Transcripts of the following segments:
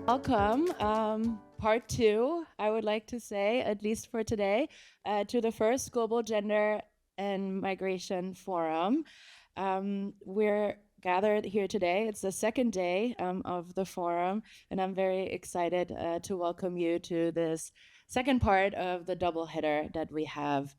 Welcome, part two, I would like to say, at least for today, to the first Global Gender and Migration Forum. We're gathered here today. It's the second day of the forum, and I'm very excited to welcome you to this second part of the double header that we have.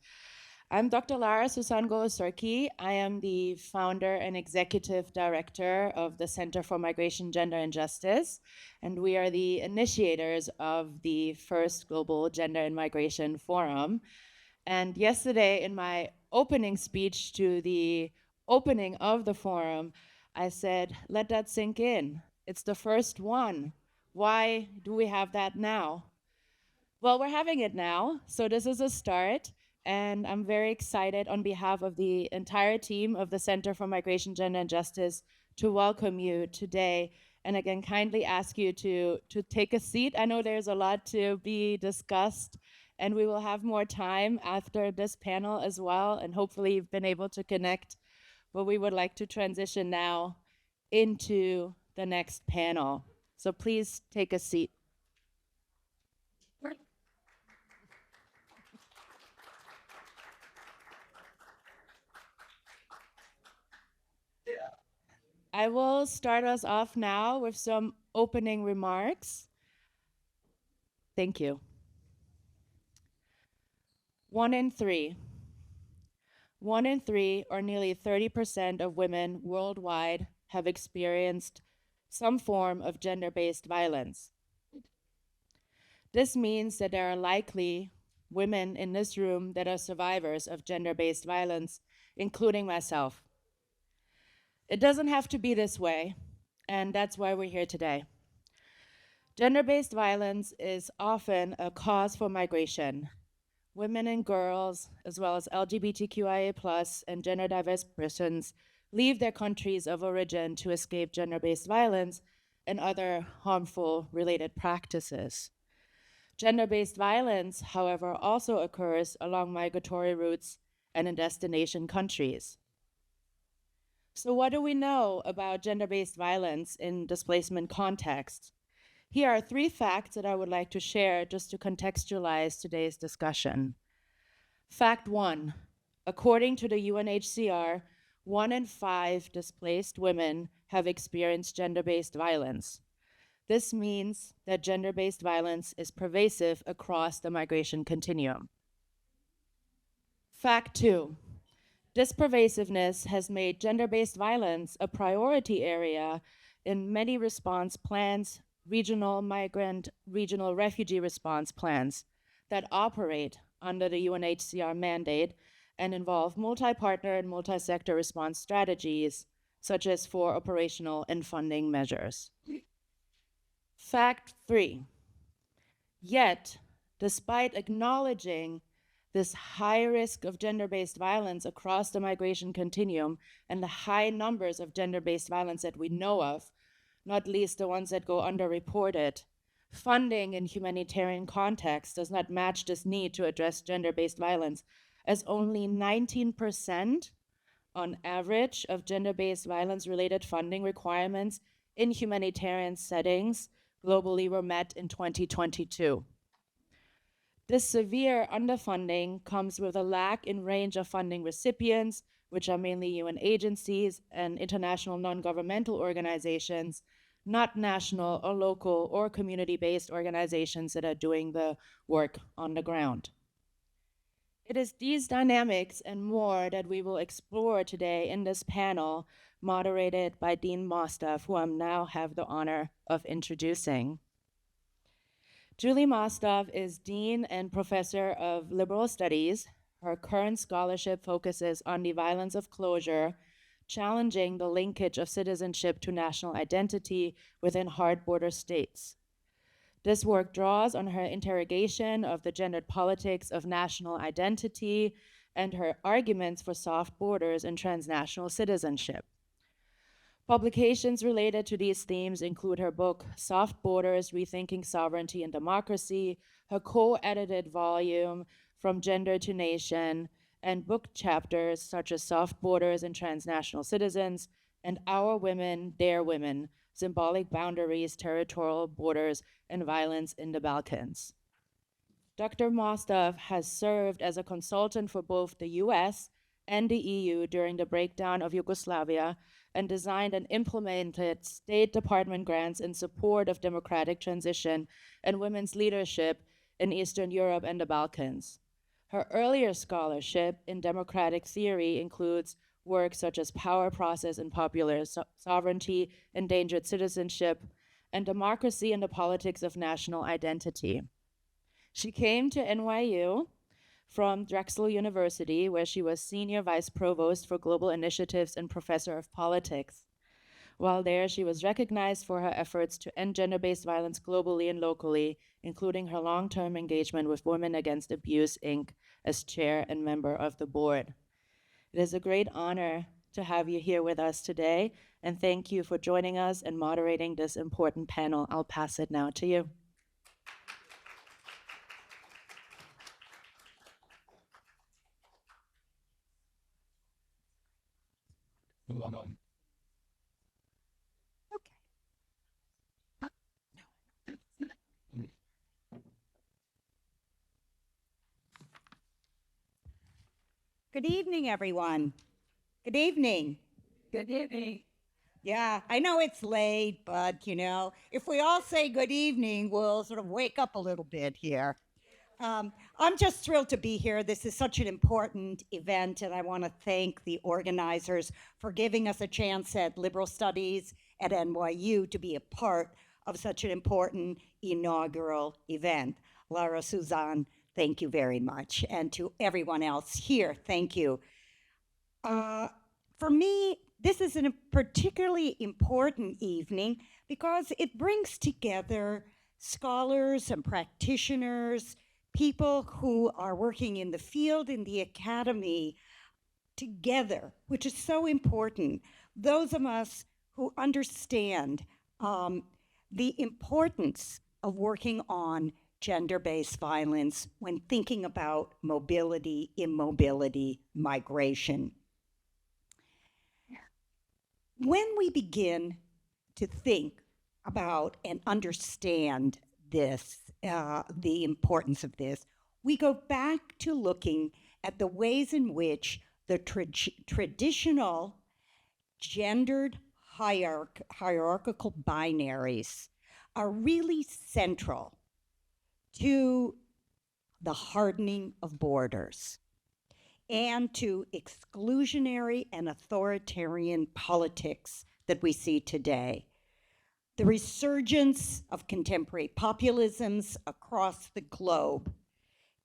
I'm Dr. Lara Susan Golosorki. I am the founder and executive director of the Center for Migration, Gender, and Justice, and we are the initiators of the first Global Gender and Migration Forum. And yesterday, in my opening speech to the opening of the forum, I said, let that sink in. It's the first one. Why do we have that now? Well, we're having it now, so this is a start. And I'm very excited on behalf of the entire team of the Center for Migration, Gender, and Justice to welcome you today. And again, kindly ask you to take a seat. I know there's a lot to be discussed, and we will have more time after this panel as well. And hopefully you've been able to connect. But we would like to transition now into the next panel. So please take a seat. I will start us off now with some opening remarks. Thank you. 1 in 3. 1 in 3, or nearly 30% of women worldwide, have experienced some form of gender-based violence. This means that there are likely women in this room that are survivors of gender-based violence, including myself. It doesn't have to be this way, and that's why we're here today. Gender-based violence is often a cause for migration. Women and girls, as well as LGBTQIA+ and gender diverse persons, leave their countries of origin to escape gender-based violence and other harmful related practices. Gender-based violence, however, also occurs along migratory routes and in destination countries. So what do we know about gender-based violence in displacement contexts? Here are 3 facts that I would like to share just to contextualize today's discussion. Fact 1, according to the UNHCR, 1 in 5 displaced women have experienced gender-based violence. This means that gender-based violence is pervasive across the migration continuum. Fact 2, this pervasiveness has made gender-based violence a priority area in many response plans, regional migrant, regional refugee response plans that operate under the UNHCR mandate and involve multi-partner and multi-sector response strategies, such as for operational and funding measures. Fact 3, yet, despite acknowledging this high risk of gender-based violence across the migration continuum and the high numbers of gender-based violence that we know of, not least the ones that go underreported, funding in humanitarian context does not match this need to address gender-based violence, as only 19% on average of gender-based violence-related funding requirements in humanitarian settings globally were met in 2022. This severe underfunding comes with a lack in range of funding recipients, which are mainly UN agencies and international non-governmental organizations, not national or local or community-based organizations that are doing the work on the ground. It is these dynamics and more that we will explore today in this panel, moderated by Dean Mostaf, who I now have the honor of introducing. Julie Mostaf is Dean and Professor of Liberal Studies. Her current scholarship focuses on the violence of closure, challenging the linkage of citizenship to national identity within hard border states. This work draws on her interrogation of the gendered politics of national identity and her arguments for soft borders and transnational citizenship. Publications related to these themes include her book, Soft Borders, Rethinking Sovereignty and Democracy, her co-edited volume, From Gender to Nation, and book chapters such as Soft Borders and Transnational Citizens, and Our Women, Their Women, symbolic boundaries, territorial borders, and violence in the Balkans. Dr. Mostov has served as a consultant for both the US and the EU during the breakdown of Yugoslavia and designed and implemented State Department grants in support of democratic transition and women's leadership in Eastern Europe and the Balkans. Her earlier scholarship in democratic theory includes work such as Power Process and Popular Sovereignty, Endangered Citizenship, and Democracy and the Politics of National Identity. She came to NYU from Drexel University, where she was Senior Vice Provost for Global Initiatives and Professor of Politics. While there, she was recognized for her efforts to end gender-based violence globally and locally, including her long-term engagement with Women Against Abuse, Inc. as chair and member of the board. It is a great honor to have you here with us today, and thank you for joining us and moderating this important panel. I'll pass it now to you. Good evening, everyone. Good evening. Good evening. Yeah, I know it's late, but if we all say good evening, we'll sort of wake up a little bit here. I'm just thrilled to be here. This is such an important event, and I want to thank the organizers for giving us a chance at Liberal Studies at NYU to be a part of such an important inaugural event. Lara, Suzanne, thank you very much. And to everyone else here, thank you. For me, this is a particularly important evening because it brings together scholars and practitioners, people who are working in the field, in the academy, together, which is so important. Those of us who understand the importance of working on gender-based violence when thinking about mobility, immobility, migration. When we begin to think about and understand this, the importance of this, we go back to looking at the ways in which the traditional gendered hierarchical binaries are really central to the hardening of borders and to exclusionary and authoritarian politics that we see today. The resurgence of contemporary populisms across the globe,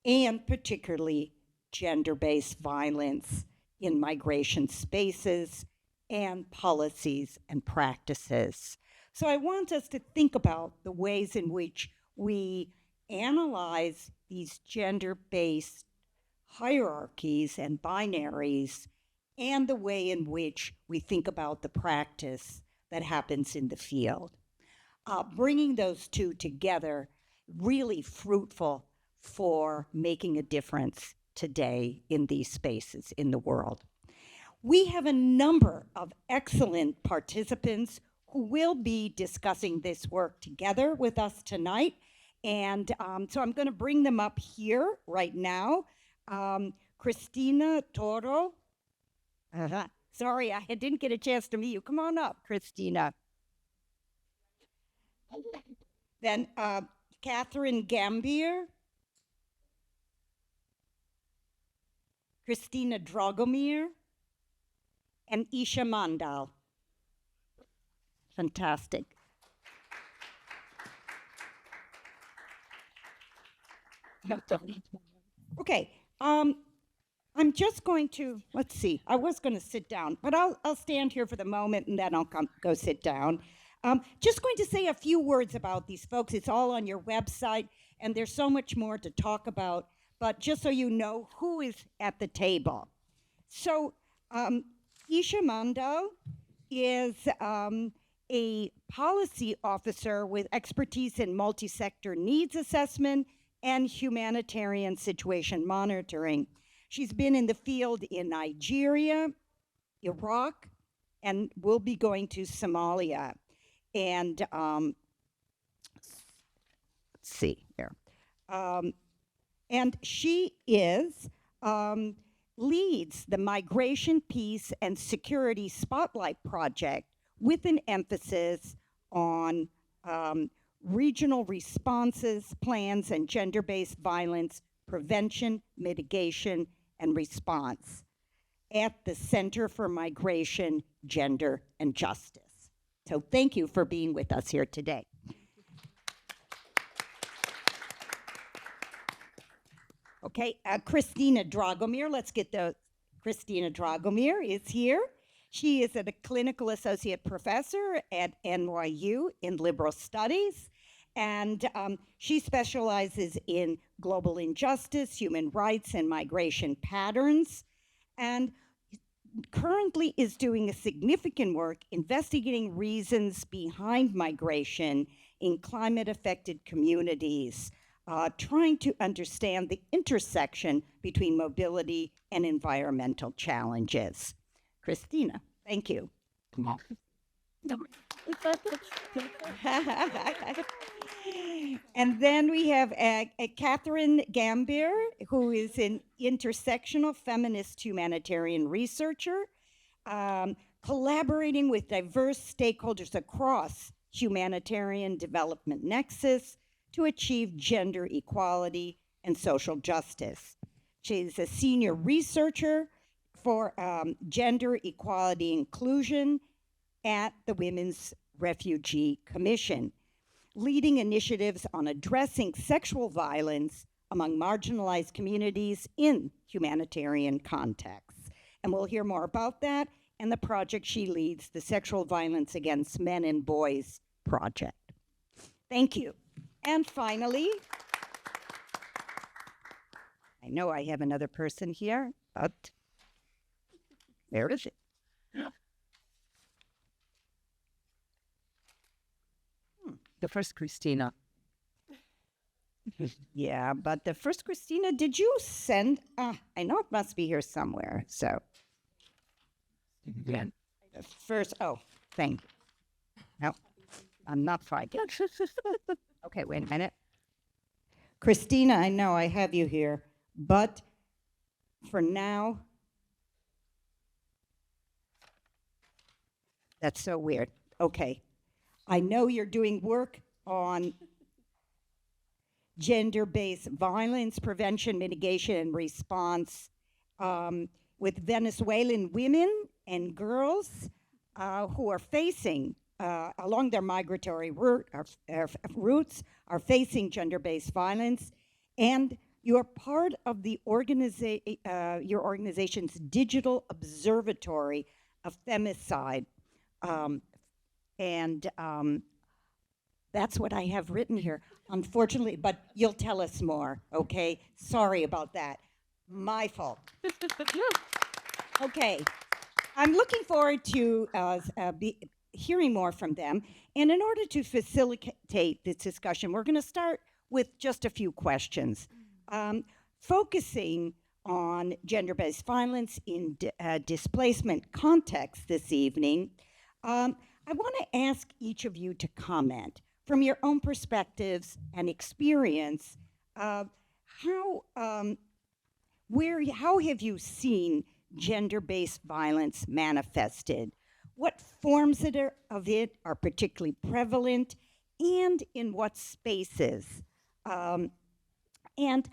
and particularly gender-based violence in migration spaces and policies and practices. So I want us to think about the ways in which we analyze these gender-based hierarchies and binaries and the way in which we think about the practice that happens in the field. Bringing those two together, really fruitful for making a difference today in these spaces in the world. We have a number of excellent participants who will be discussing this work together with us tonight. And so I'm going to bring them up here right now. Christina Toro. Sorry, I didn't get a chance to meet you. Come on up, Christina. Then Catherine Gambier. Christina Dragomir. And Isha Mandal. Fantastic. Okay, I'm just going to, let's see, I was going to sit down, but I'll stand here for the moment and then I'll go sit down. Just going to say a few words about these folks. It's all on your website, and there's so much more to talk about, but just so you know who is at the table. So, Isha Mandal is a policy officer with expertise in multi-sector needs assessment and humanitarian situation monitoring. She's been in the field in Nigeria, Iraq, and will be going to Somalia. And let's see here. Um, and she leads the Migration, Peace, and Security Spotlight Project with an emphasis on regional responses, plans, and gender-based violence prevention, mitigation, and response at the Center for Migration, Gender, and Justice. So thank you for being with us here today. Okay, Christina Dragomir, let's get the, Christina Dragomir is here. She is a clinical associate professor at NYU in liberal studies, and she specializes in global injustice, human rights, and migration patterns, and currently is doing a significant work investigating reasons behind migration in climate-affected communities, trying to understand the intersection between mobility and environmental challenges. Christina, thank you. And then we have Catherine Gambier, who is an intersectional feminist humanitarian researcher, collaborating with diverse stakeholders across humanitarian development nexus to achieve gender equality and social justice. She's a senior researcher for gender equality inclusion at the Women's Refugee Commission, leading initiatives on addressing sexual violence among marginalized communities in humanitarian contexts. And we'll hear more about that and the project she leads, the Sexual Violence Against Men and Boys Project. Thank you. And finally, I know I have another person here, but where is it? The first Christina. Yeah, but the first Christina, did you send? I know it must be here somewhere. So Yeah. the first, oh, thank you. No, I'm not finding. Okay, wait a minute. Christina, I know I have you here, but for now, that's so weird. Okay, I know you're doing work on gender-based violence prevention, mitigation, and response with Venezuelan women and girls who are facing, along their migratory routes, are facing gender-based violence. And you're part of the your organization's digital observatory of femicide. That's what I have written here, unfortunately, but you'll tell us more, okay? Sorry about that. My fault. Okay, I'm looking forward to hearing more from them. And in order to facilitate this discussion, we're going to start with just a few questions, focusing on gender-based violence in displacement context this evening. I want to ask each of you to comment from your own perspectives and experience. How have you seen gender-based violence manifested? What forms of it are particularly prevalent, and in what spaces? And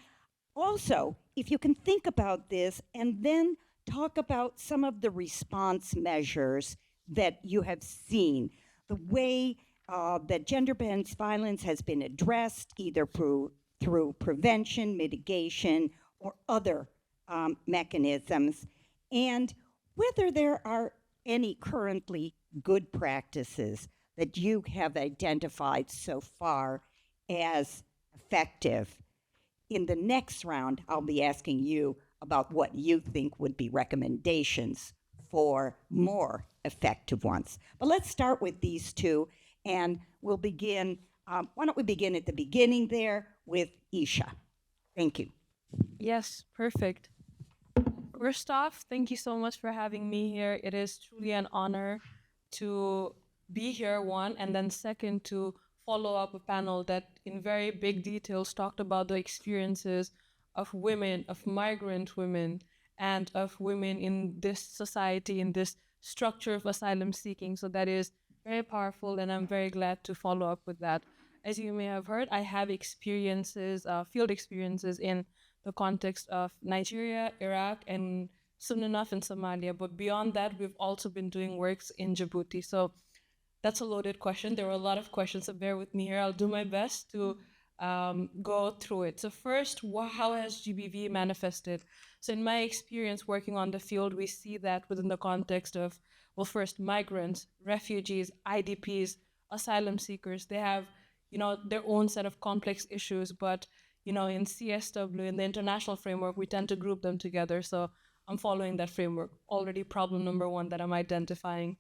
also, if you can think about this and then talk about some of the response measures that you have seen, the way that gender-based violence has been addressed either through prevention, mitigation, or other mechanisms, and whether there are any currently good practices that you have identified so far as effective. In the next round, I'll be asking you about what you think would be recommendations for more effective ones. But let's start with these two, and we'll begin. Why don't we begin at the beginning there with Isha? Thank you. Yes, perfect. First off, thank you so much for having me here. It is truly an honor to be here, one, and then second, to follow up a panel that in very big details talked about the experiences of women, of migrant women, and of women in this society, in this structure of asylum seeking. So that is very powerful, and I'm very glad to follow up with that. As you may have heard, I have experiences, field experiences in the context of Nigeria, Iraq, and soon enough in Somalia. But beyond that, we've also been doing works in Djibouti. So that's a loaded question. There were a lot of questions, so bear with me here. I'll do my best to go through it. So first, how has GBV manifested? So in my experience working on the field, we see that within the context of, well, first, migrants, refugees, IDPs, asylum seekers, they have, their own set of complex issues, but, in CSW, in the international framework, we tend to group them together. So I'm following that framework. Already problem number one that I'm identifying.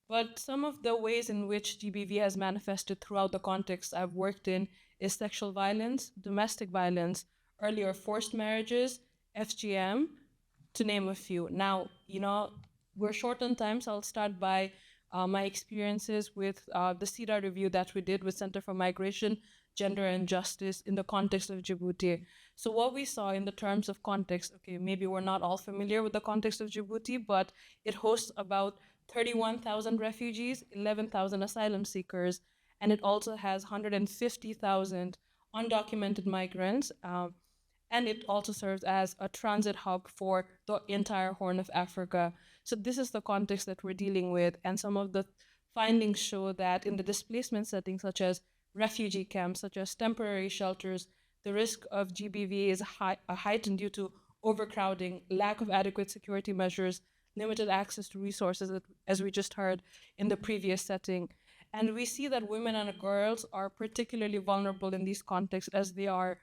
But some of the ways in which GBV has manifested throughout the context I've worked in is sexual violence, domestic violence, earlier forced marriages, FGM, to name a few. Now, we're short on time, so I'll start by my experiences with the CEDA review that we did with Center for Migration, Gender and Justice in the context of Djibouti. So what we saw in the terms of context, okay, maybe we're not all familiar with the context of Djibouti, but it hosts about 31,000 refugees, 11,000 asylum seekers, and it also has 150,000 undocumented migrants. And it also serves as a transit hub for the entire Horn of Africa. So this is the context that we're dealing with. And some of the findings show that in the displacement settings, such as refugee camps, such as temporary shelters, the risk of GBV is heightened due to overcrowding, lack of adequate security measures, limited access to resources, as we just heard in the previous setting. And we see that women and girls are particularly vulnerable in these contexts as they are,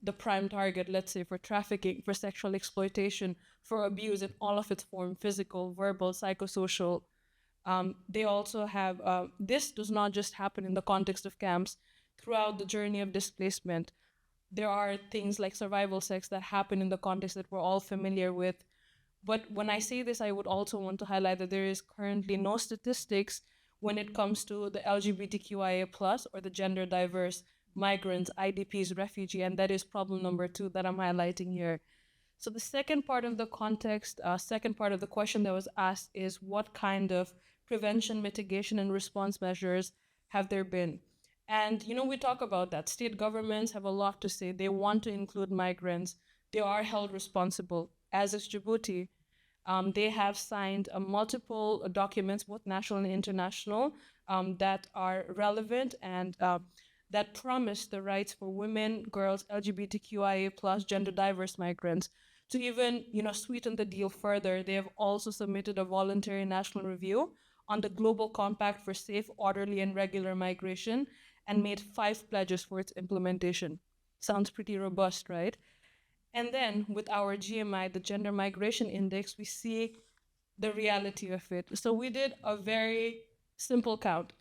the prime target, let's say, for trafficking, for sexual exploitation, for abuse in all of its form, physical, verbal, psychosocial. They also have, this does not just happen in the context of camps. Throughout the journey of displacement, there are things like survival sex that happen in the context that we're all familiar with. But when I say this, I would also want to highlight that there is currently no statistics when it comes to the LGBTQIA plus or the gender diverse migrants, IDPs, refugee, and that is problem number two that I'm highlighting here. So the second part of the context, second part of the question that was asked is what kind of prevention, mitigation, and response measures have there been? And, we talk about that. State governments have a lot to say. They want to include migrants. They are held responsible, as is Djibouti. They have signed multiple documents, both national and international, that are relevant and that promise the rights for women, girls, LGBTQIA plus, gender diverse migrants. To even, sweeten the deal further, they have also submitted a voluntary national review on the Global Compact for Safe, Orderly, and Regular Migration and made 5 pledges for its implementation. Sounds pretty robust, right? And then with our GMI, the Gender Migration Index, we see the reality of it. So we did a very simple count.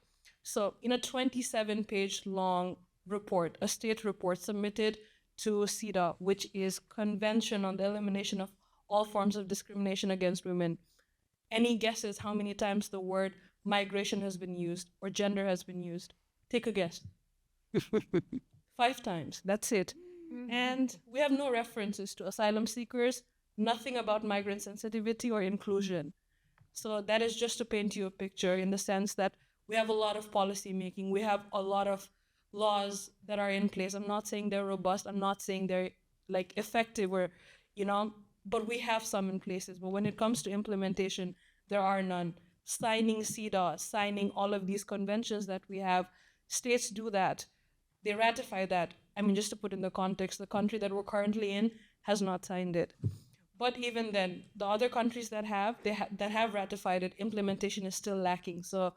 So in a 27-page long report, a state report submitted to CEDA, which is Convention on the Elimination of All Forms of Discrimination Against Women. Any guesses how many times the word migration has been used or gender has been used? Take a guess. 5 times, that's it. And we have no references to asylum seekers, nothing about migrant sensitivity or inclusion. So that is just to paint you a picture in the sense that we have a lot of policy making. We have a lot of laws that are in place. I'm not saying they're robust. I'm not saying they're like effective or, but we have some in places. But when it comes to implementation, there are none. Signing CEDAW, signing all of these conventions that we have, states do that. They ratify that. I mean, just to put in the context, the country that we're currently in has not signed it. But even then, the other countries that have, that have ratified it, implementation is still lacking. So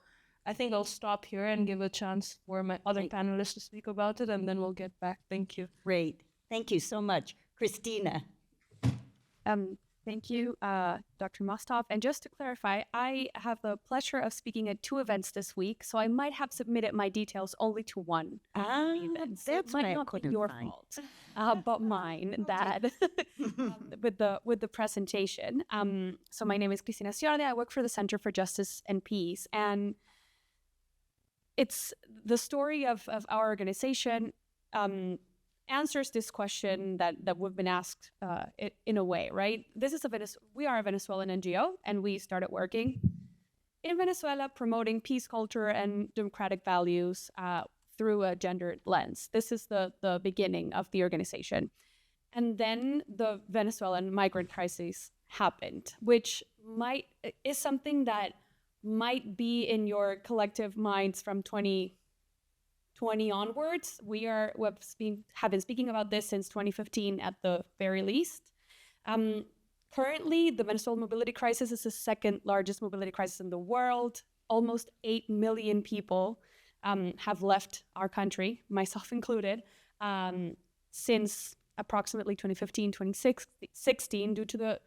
I think I'll stop here and give a chance for my other panelists to speak about it, and then we'll get back. Thank you. Great. Thank you so much. Christina. Thank you, Dr. Mostov. And just to clarify, I have the pleasure of speaking at 2 events this week, so I might have submitted my details only to one event. So That's it might what I not be couldn't your find. fault, but mine that with the presentation. So my name is Cristina Ciardi. I work for the Center for Justice and Peace, and it's the story of our organization answers this question that we've been asked in a way, right? We are a Venezuelan NGO, and we started working in Venezuela promoting peace culture and democratic values through a gendered lens. This is the beginning of the organization. And then the Venezuelan migrant crisis happened, which is something that might be in your collective minds from 2020 onwards. We have been speaking about this since 2015 at the very least. Currently, the Venezuelan mobility crisis is the second largest mobility crisis in the world. Almost 8 million people have left our country, myself included, since approximately 2015, 2016, due to the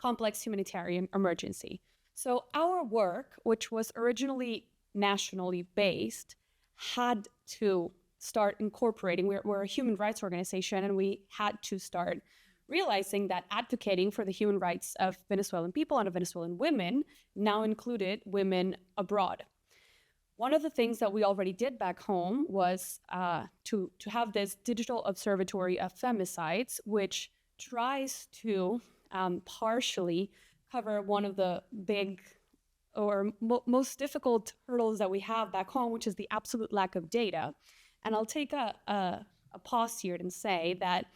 complex humanitarian emergency. So our work, which was originally nationally based, had to start incorporating. We're a human rights organization, and we had to start realizing that advocating for the human rights of Venezuelan people and of Venezuelan women now included women abroad. One of the things that we already did back home was to have this digital observatory of femicides, which tries to partially cover one of the big or most difficult hurdles that we have back home, which is the absolute lack of data. And I'll take a pause here and say that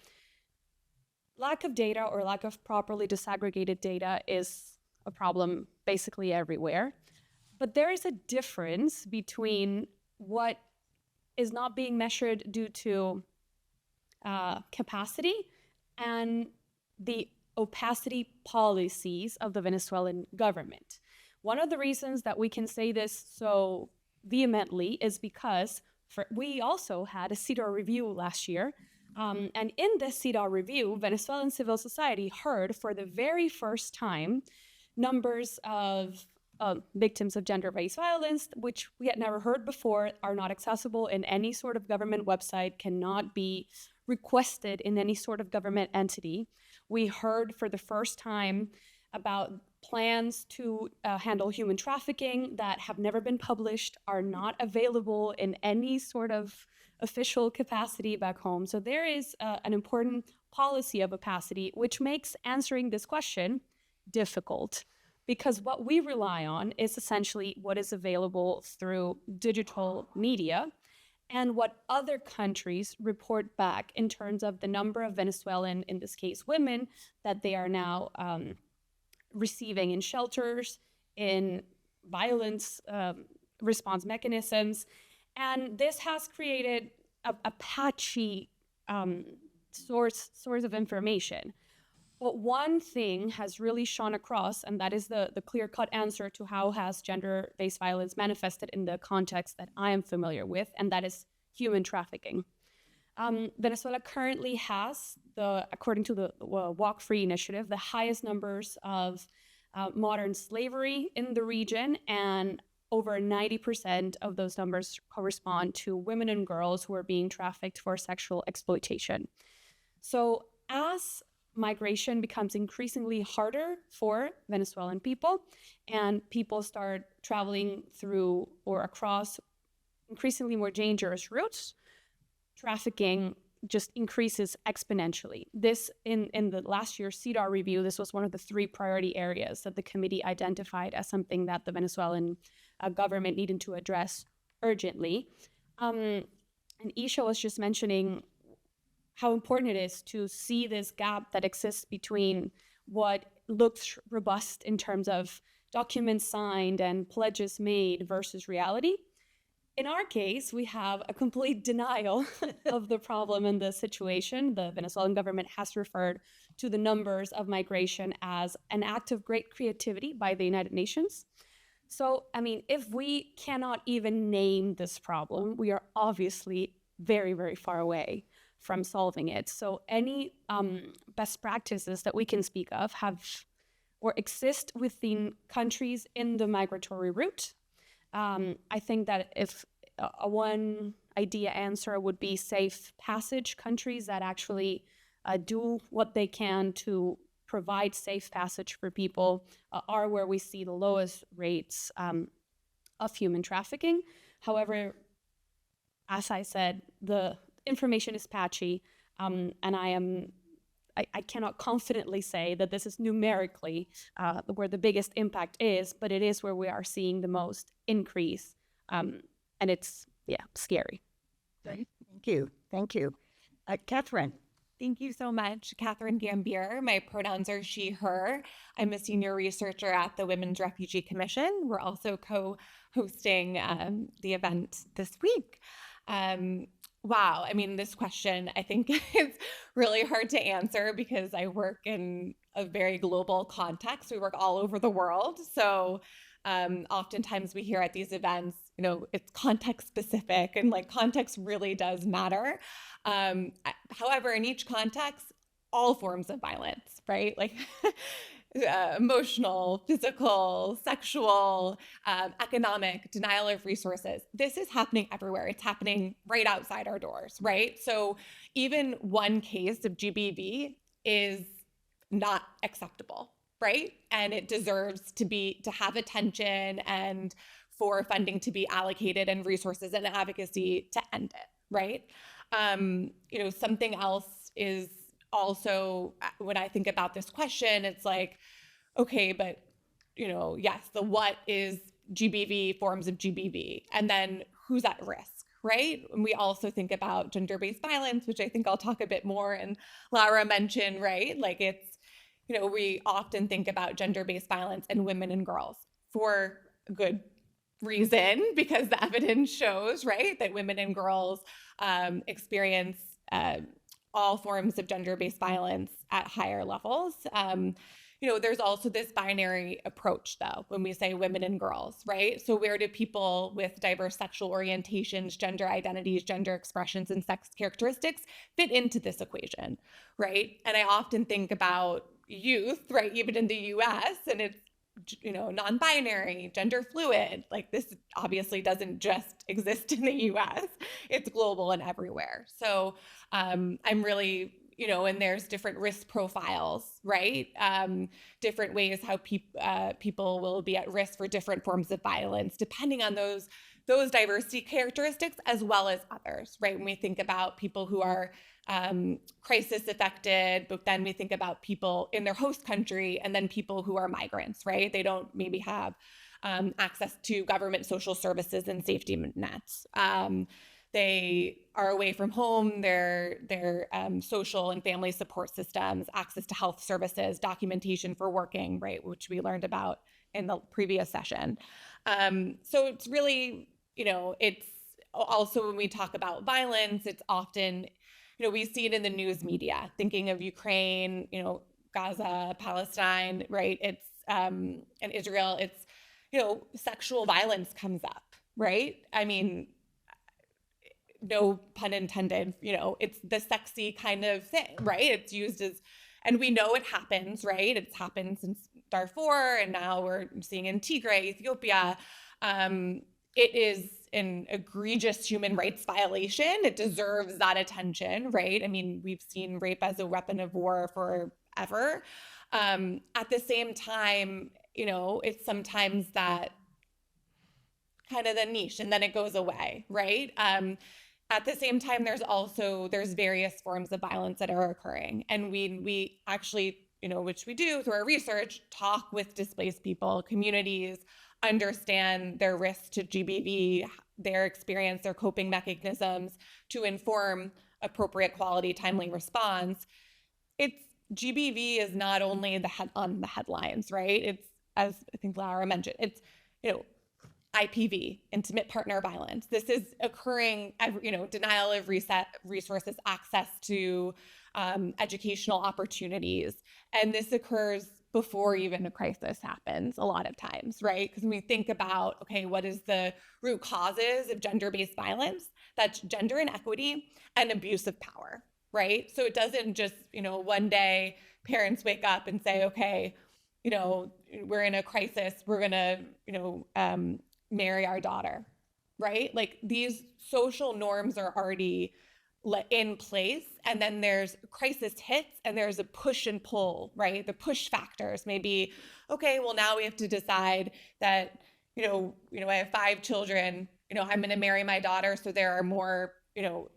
lack of data or lack of properly disaggregated data is a problem basically everywhere. But there is a difference between what is not being measured due to capacity and the opacity policies of the Venezuelan government. One of the reasons that we can say this so vehemently is because we also had a CEDAW review last year. And in this CEDAW review, Venezuelan civil society heard for the very first time numbers of victims of gender-based violence, which we had never heard before, are not accessible in any sort of government website, cannot be requested in any sort of government entity. We heard for the first time about plans to handle human trafficking that have never been published, are not available in any sort of official capacity back home. So there is an important policy of opacity, which makes answering this question difficult, because what we rely on is essentially what is available through digital media and what other countries report back in terms of the number of Venezuelan, in this case women, that they are now receiving in shelters, in violence response mechanisms. And this has created a patchy source of information. But one thing has really shone across, and that is the clear-cut answer to how has gender-based violence manifested in the context that I am familiar with, and that is human trafficking. Venezuela currently has, according to the Walk Free initiative, the highest numbers of modern slavery in the region, and over 90% of those numbers correspond to women and girls who are being trafficked for sexual exploitation. So as migration becomes increasingly harder for Venezuelan people, and people start traveling through or across increasingly more dangerous routes, trafficking just increases exponentially. This, in the last year's CEDAW review, this was one of the 3 priority areas that the committee identified as something that the Venezuelan government needed to address urgently. And Isha was just mentioning how important it is to see this gap that exists between what looks robust in terms of documents signed and pledges made versus reality. In our case, we have a complete denial of the problem and the situation. The Venezuelan government has referred to the numbers of migration as an act of great creativity by the United Nations. So, I mean, if we cannot even name this problem, we are obviously very, very far away from solving it. So any best practices that we can speak of have or exist within countries in the migratory route. I think that if one idea answer would be safe passage, countries that actually do what they can to provide safe passage for people are where we see the lowest rates of human trafficking. However, as I said, the information is patchy, and I cannot confidently say that this is numerically where the biggest impact is, but it is where we are seeing the most increase, and it's scary. Thank you. Thank you. Catherine. Thank you so much, Catherine Gambier. My pronouns are she, her. I'm a senior researcher at the Women's Refugee Commission. We're also co-hosting the event this week. Wow, I mean, this question I think is really hard to answer because I work in a very global context. We work all over the world. So oftentimes we hear at these events, it's context specific, and like context really does matter. However, in each context, all forms of violence, right? Like emotional, physical, sexual, economic, denial of resources. This is happening everywhere. It's happening right outside our doors, right? So even one case of GBV is not acceptable, right? And it deserves to have attention and for funding to be allocated and resources and advocacy to end it, right? Something else is also, when I think about this question, it's like, okay, but, yes, the what is GBV, forms of GBV, and then who's at risk, right? And we also think about gender-based violence, which I think I'll talk a bit more, and Laura mentioned, right? Like it's, we often think about gender-based violence and women and girls for good reason, because the evidence shows, right, that women and girls experience all forms of gender-based violence at higher levels. There's also this binary approach, though, when we say women and girls, right? So where do people with diverse sexual orientations, gender identities, gender expressions, and sex characteristics fit into this equation, right? And I often think about youth, right, even in the US, and it's non-binary, gender fluid. Like this obviously doesn't just exist in the US, it's global and everywhere. So I'm really, and there's different risk profiles, right? Different ways how people will be at risk for different forms of violence, depending on those diversity characteristics as well as others, right? When we think about people who are crisis affected, but then we think about people in their host country and then people who are migrants, right? They don't maybe have access to government social services and safety nets. They are away from home, their social and family support systems, access to health services, documentation for working, right, which we learned about in the previous session. So it's really, it's also when we talk about violence, it's often, we see it in the news media, thinking of Ukraine, Gaza, Palestine, right? It's, and Israel, it's, sexual violence comes up, right? I mean, no pun intended, it's the sexy kind of thing, right? It's used as, and we know it happens, right? It's happened since Darfur, and now we're seeing in Tigray, Ethiopia. It is an egregious human rights violation. It deserves that attention, right? I mean, we've seen rape as a weapon of war forever. At the same time, it's sometimes that kind of the niche, and then it goes away, right? At the same time, there's various forms of violence that are occurring. And we actually, which we do through our research, talk with displaced people, communities, understand their risk to GBV, their experience, their coping mechanisms to inform appropriate quality, timely response. GBV is not only on the headlines, right? It's, as I think Laura mentioned, it's, IPV, intimate partner violence. This is occurring, denial of resources, access to educational opportunities. And this occurs before even a crisis happens a lot of times, right? Because when we think about, okay, what is the root causes of gender-based violence? That's gender inequity and abuse of power, right? So it doesn't just, one day parents wake up and say, okay, we're in a crisis, we're gonna, marry our daughter, right? Like these social norms are already in place, and then there's crisis hits and there's a push and pull, right? The push factors may be, okay, well now we have to decide that, I have 5 children, I'm going to marry my daughter, so there are more,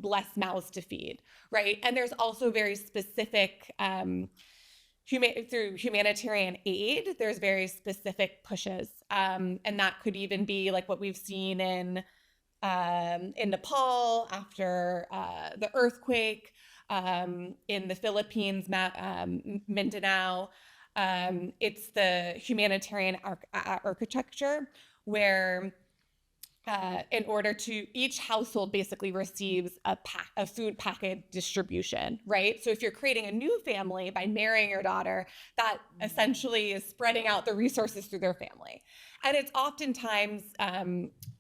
less mouths to feed, right? And there's also very specific, through humanitarian aid, there's very specific pushes. And that could even be like what we've seen in Nepal after the earthquake, in the Philippines, Mindanao. It's the humanitarian architecture where in order to each household basically receives a food packet distribution, right? So if you're creating a new family by marrying your daughter, that essentially is spreading out the resources through their family. And it's oftentimes,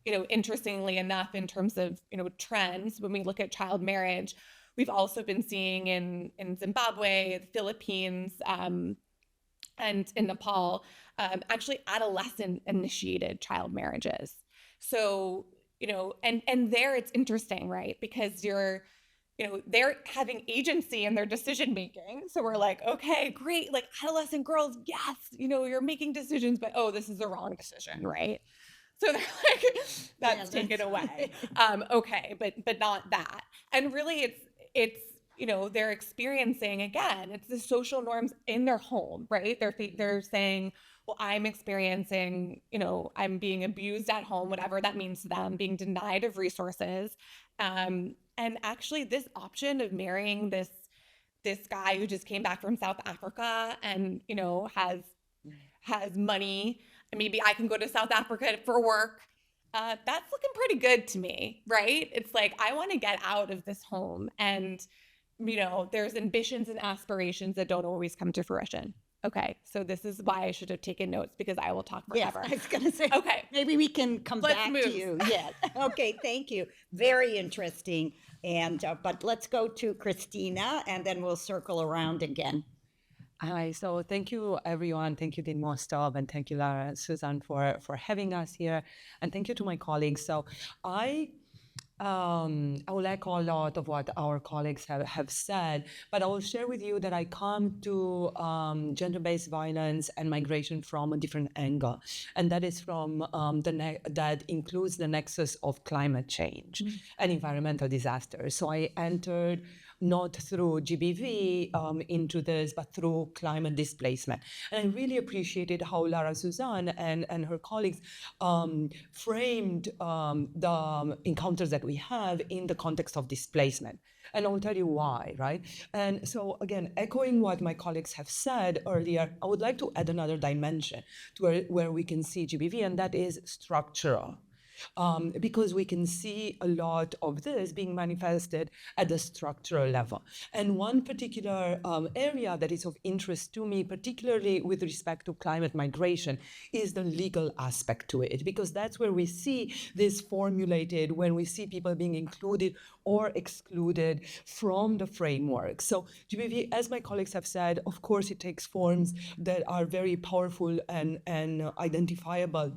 interestingly enough, in terms of, trends, when we look at child marriage, we've also been seeing in Zimbabwe, the Philippines, and in Nepal, actually adolescent initiated child marriages. So, and there it's interesting, right? Because they're having agency in their decision making. So we're like, okay, great. Like adolescent girls, yes, you're making decisions, but oh, this is the wrong decision, right? So they're like, that's taken away. Okay, but not that. And really it's they're experiencing, again, it's the social norms in their home, right? They're saying, well, I'm experiencing, I'm being abused at home, whatever that means to them, being denied of resources. And actually this option of marrying this guy who just came back from South Africa and, has money, and maybe I can go to South Africa for work. That's looking pretty good to me, right? It's like, I want to get out of this home, and, there's ambitions and aspirations that don't always come to fruition. Okay, so this is why I should have taken notes, because I will talk Yes, forever. I was going to say, Okay. maybe we can come Let's back move. to you. Yes. Okay, thank you. Very interesting. And but let's go to Christina, and then we'll circle around again. Hi, so thank you everyone. Thank you, Dean Mostov, and thank you, Lara, Susan, for having us here. And thank you to my colleagues. So I will echo a lot of what our colleagues have said, but I will share with you that I come to gender-based violence and migration from a different angle, and that is from that includes the nexus of climate change and environmental disasters. So I entered not through GBV into this, but through climate displacement. And I really appreciated how Lara Suzanne and her colleagues framed the encounters that we have in the context of displacement. And I'll tell you why, right? And so again, echoing what my colleagues have said earlier, I would like to add another dimension to where we can see GBV, and that is structural. Because we can see a lot of this being manifested at the structural level. And one particular area that is of interest to me, particularly with respect to climate migration, is the legal aspect to it, because that's where we see this formulated when we see people being included or excluded from the framework. So GBV, as my colleagues have said, of course, it takes forms that are very powerful and identifiable,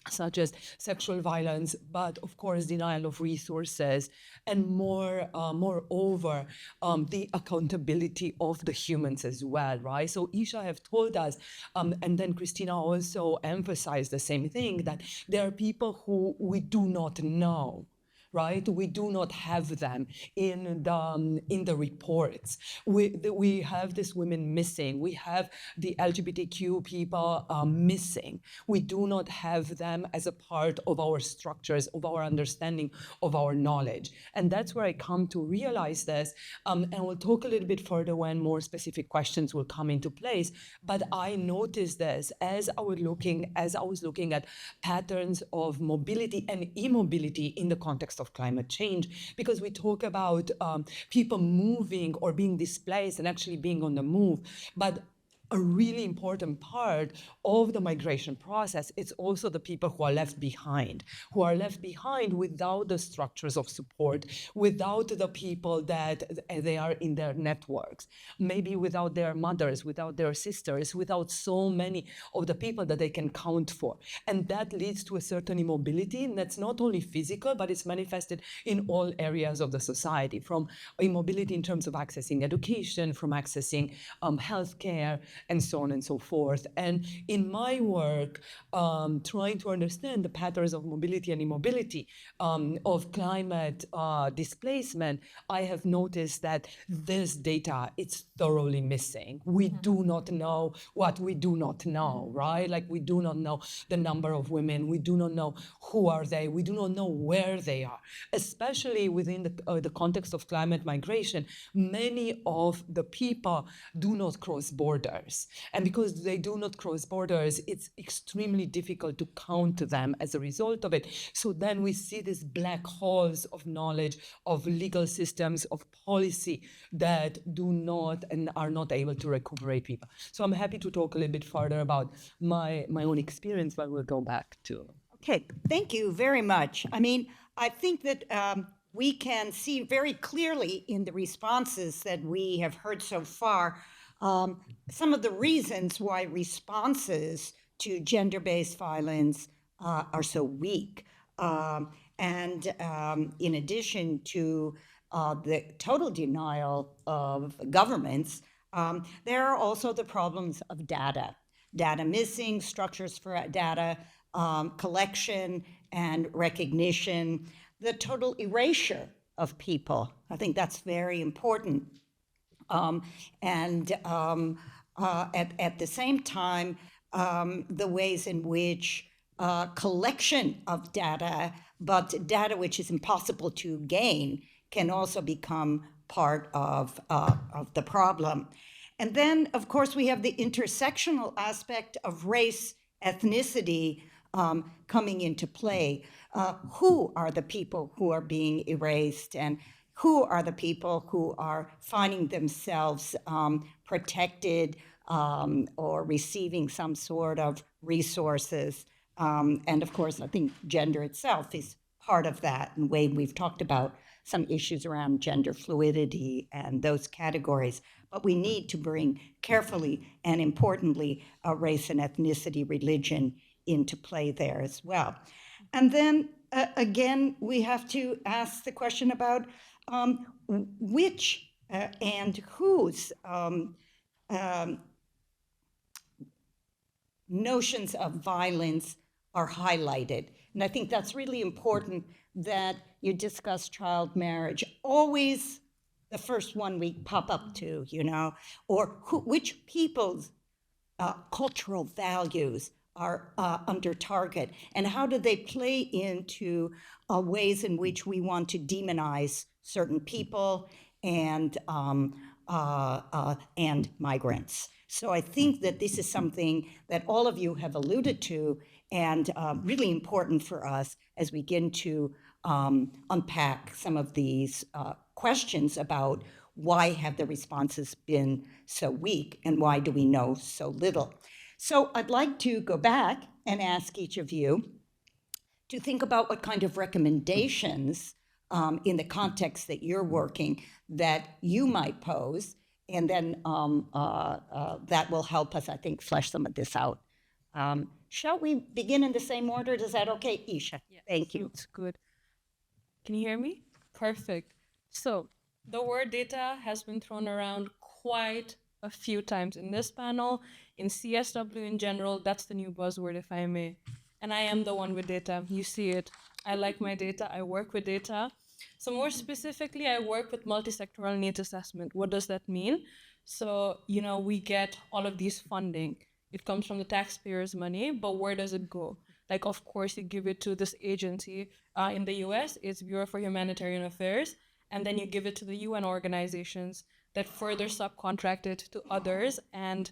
such as sexual violence, but of course denial of resources, and moreover, the accountability of the humans as well, right? So Isha have told us, and then Christina also emphasized the same thing, that there are people who we do not know, right? We do not have them in the reports. We have these women missing. We have the LGBTQ people missing. We do not have them as a part of our structures, of our understanding, of our knowledge. And that's where I come to realize this. And we'll talk a little bit further when more specific questions will come into place. But I noticed this as I was looking at patterns of mobility and immobility in the context of climate change, because we talk about people moving or being displaced and actually being on the move. But a really important part of the migration process, it's also the people who are left behind without the structures of support, without the people that they are in their networks, maybe without their mothers, without their sisters, without so many of the people that they can count for. And that leads to a certain immobility, and that's not only physical, but it's manifested in all areas of the society, from immobility in terms of accessing education, from accessing healthcare, and so on and so forth. And in my work, trying to understand the patterns of mobility and immobility, of climate displacement, I have noticed that this data is thoroughly missing. We do not know what we do not know, right? Like, we do not know the number of women. We do not know who are they. We do not know where they are, especially within the context of climate migration. Many of the people do not cross borders. And because they do not cross borders, it's extremely difficult to count them as a result of it. So then we see these black holes of knowledge, of legal systems, of policy that do not and are not able to recuperate people. So I'm happy to talk a little bit further about my own experience, but we'll go back to. Okay, thank you very much. I mean, I think that we can see very clearly in the responses that we have heard so far some of the reasons why responses to gender-based violence are so weak. In addition to the total denial of governments, there are also the problems of data missing, structures for data collection and recognition, the total erasure of people. I think that's very important. At the same time, the ways in which collection of data, but data which is impossible to gain, can also become part of the problem. And then, of course, we have the intersectional aspect of race, ethnicity coming into play. Who are the people who are being erased, and who are the people who are finding themselves protected or receiving some sort of resources? And of course, I think gender itself is part of that. And Wade, we've talked about some issues around gender fluidity and those categories. But we need to bring carefully and importantly race and ethnicity, religion into play there as well. And then again, we have to ask the question about which and whose notions of violence are highlighted. And I think that's really important that you discuss child marriage. Always the first one we pop up to, or which people's cultural values are under target, and how do they play into ways in which we want to demonize certain people and migrants. So I think that this is something that all of you have alluded to, and really important for us as we begin to unpack some of these questions about why have the responses been so weak, and why do we know so little? So I'd like to go back and ask each of you to think about what kind of recommendations in the context that you're working that you might pose, and then that will help us, I think, flesh some of this out. Shall we begin in the same order? Is that okay, Isha? Yes, Thank you. it's good. Can you hear me? Perfect. So the word data has been thrown around quite a few times in this panel, in CSW in general. That's the new buzzword, if I may. And I am the one with data. You see it. I like my data. I work with data. So more specifically, I work with multi-sectoral needs assessment. What does that mean? So, we get all of these funding. It comes from the taxpayers' money, but where does it go? Like, of course, you give it to this agency. In the US, it's Bureau for Humanitarian Affairs. And then you give it to the UN organizations that further subcontract it to others. And,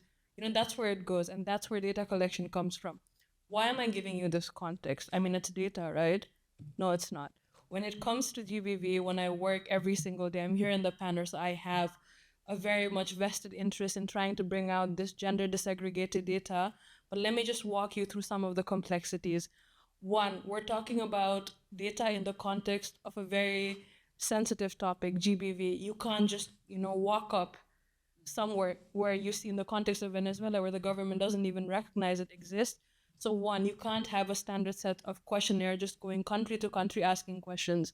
that's where it goes. And that's where data collection comes from. Why am I giving you this context? I mean, it's data, right? No, it's not. When it comes to GBV, when I work every single day, I'm here in the panel, so I have a very much vested interest in trying to bring out this gender disaggregated data. But let me just walk you through some of the complexities. One, we're talking about data in the context of a very sensitive topic, GBV. You can't just, walk up somewhere where you see in the context of Venezuela where the government doesn't even recognize it exists. So one, you can't have a standard set of questionnaire just going country to country asking questions.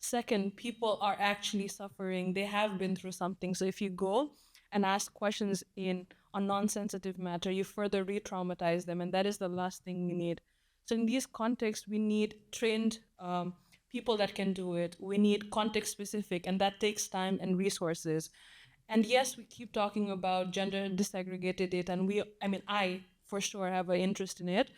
Second, people are actually suffering. They have been through something. So if you go and ask questions in a non-sensitive matter, you further re-traumatize them, and that is the last thing we need. So in these contexts, we need trained people that can do it. We need context specific, and that takes time and resources. And yes, we keep talking about gender disaggregated data, and I for sure have an interest in it.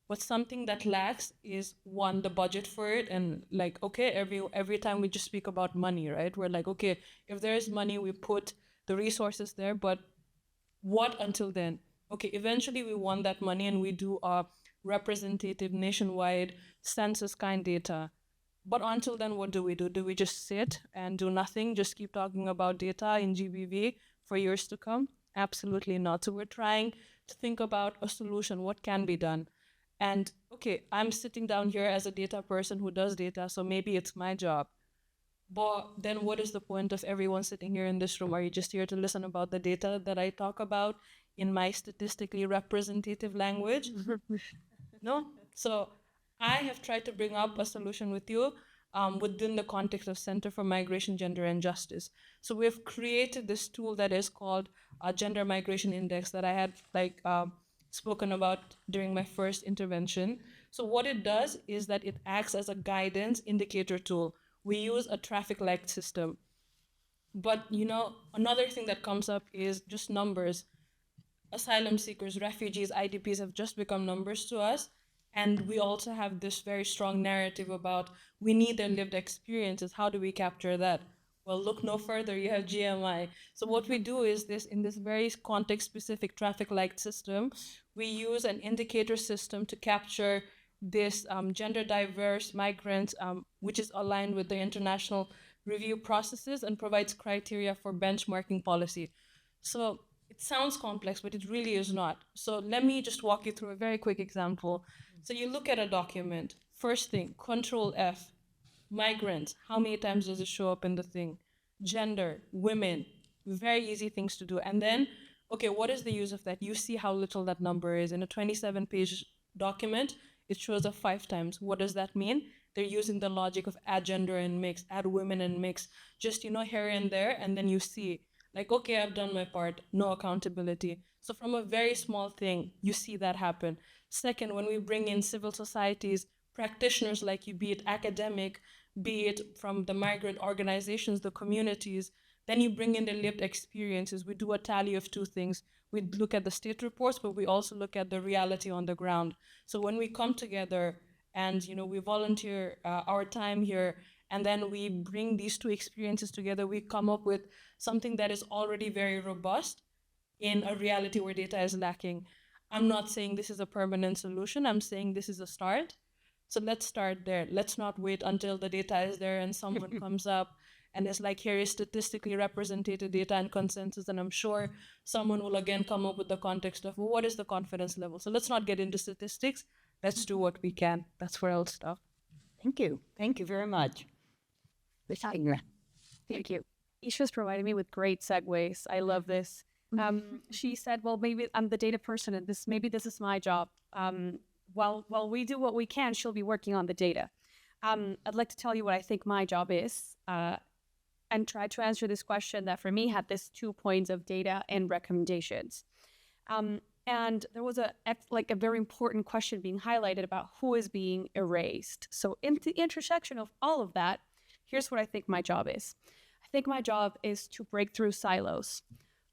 But something that lacks is one, the budget for it, and like, okay, every time we just speak about money, right? We're like, okay, if there is money, we put the resources there, but what until then? Okay, eventually we want that money and we do a representative nationwide census kind data. But until then, what do we do? Do we just sit and do nothing, just keep talking about data in GBV for years to come? Absolutely not. So we're trying to think about a solution, what can be done. And okay, I'm sitting down here as a data person who does data, so maybe it's my job. But then what is the point of everyone sitting here in this room? Are you just here to listen about the data that I talk about in my statistically representative language? No? So I have tried to bring up a solution with you within the context of Center for Migration, Gender, and Justice. So we've created this tool that is called a Gender Migration Index that I had spoken about during my first intervention. So what it does is that it acts as a guidance indicator tool. We use a traffic light system. But another thing that comes up is just numbers. Asylum seekers, refugees, IDPs have just become numbers to us. And we also have this very strong narrative about we need their lived experiences. How do we capture that? Well, look no further, you have GMI. So what we do is this, in this very context-specific traffic light system, we use an indicator system to capture this gender diverse migrants, which is aligned with the international review processes and provides criteria for benchmarking policy. So it sounds complex, but it really is not. So let me just walk you through a very quick example. So you look at a document. First thing, Control F, migrants. How many times does it show up in the thing? Gender, women, very easy things to do. And then, okay, what is the use of that? You see how little that number is. In a 27-page document, it shows up 5 times. What does that mean? They're using the logic of add gender and mix, add women and mix, just, here and there, and then you see, like, okay, I've done my part, no accountability. So from a very small thing, you see that happen. Second, when we bring in civil societies, practitioners like you, be it academic, be it from the migrant organizations, the communities, then you bring in the lived experiences. We do a tally of 2 things. We look at the state reports, but we also look at the reality on the ground. So when we come together and we volunteer our time here, and then we bring these 2 experiences together, we come up with something that is already very robust in a reality where data is lacking. I'm not saying this is a permanent solution. I'm saying this is a start. So let's start there. Let's not wait until the data is there and someone comes up and it's like, here is statistically represented data and consensus. And I'm sure someone will again come up with the context of, well, what is the confidence level? So let's not get into statistics. Let's do what we can. That's where I'll stop. Thank you. Thank you very much. Thank you. Isha's provided me with great segues. I love this. She said, well, maybe I'm the data person and maybe this is my job. While we do what we can, she'll be working on the data. I'd like to tell you what I think my job is and try to answer this question that for me had this 2 points of data and recommendations. And there was a very important question being highlighted about who is being erased. So in the intersection of all of that, here's what I think my job is. I think my job is to break through silos,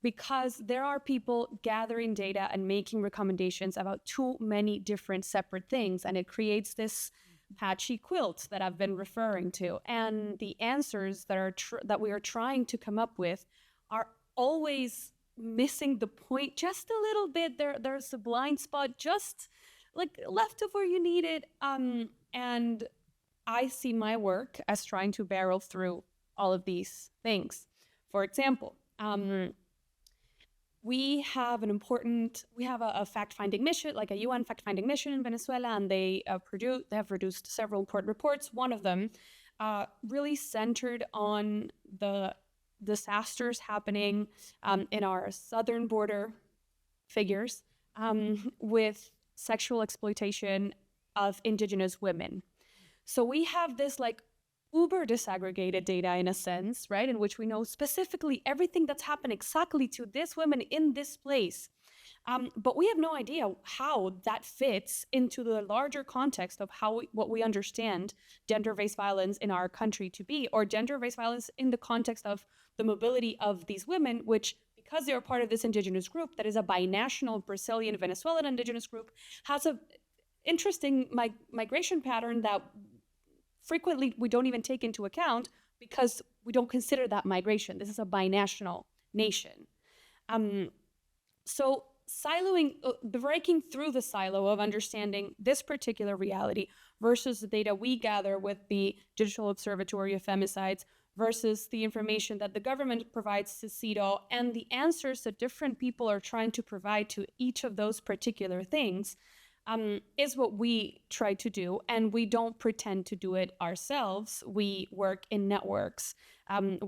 because there are people gathering data and making recommendations about too many different separate things, and it creates this patchy quilt that I've been referring to. And the answers that we are trying to come up with are always missing the point just a little bit. There's a blind spot just like left of where you need it. And I see my work as trying to barrel through all of these things. For example, we have a fact-finding mission, like a UN fact-finding mission in Venezuela, and they have produced several important reports. One of them really centered on the disasters happening in our southern border figures with sexual exploitation of indigenous women. So we have this like uber disaggregated data in a sense, right? In which we know specifically everything that's happened exactly to this woman in this place. But we have no idea how that fits into the larger context of what we understand gender-based violence in our country to be, or gender-based violence in the context of the mobility of these women, which, because they are part of this indigenous group that is a binational Brazilian Venezuelan indigenous group, has a interesting migration pattern that frequently we don't even take into account because we don't consider that migration. This is a binational nation. So breaking through the silo of understanding this particular reality versus the data we gather with the Digital Observatory of Femicides versus the information that the government provides to CEDAW and the answers that different people are trying to provide to each of those particular things is what we try to do. And we don't pretend to do it ourselves. We work in networks.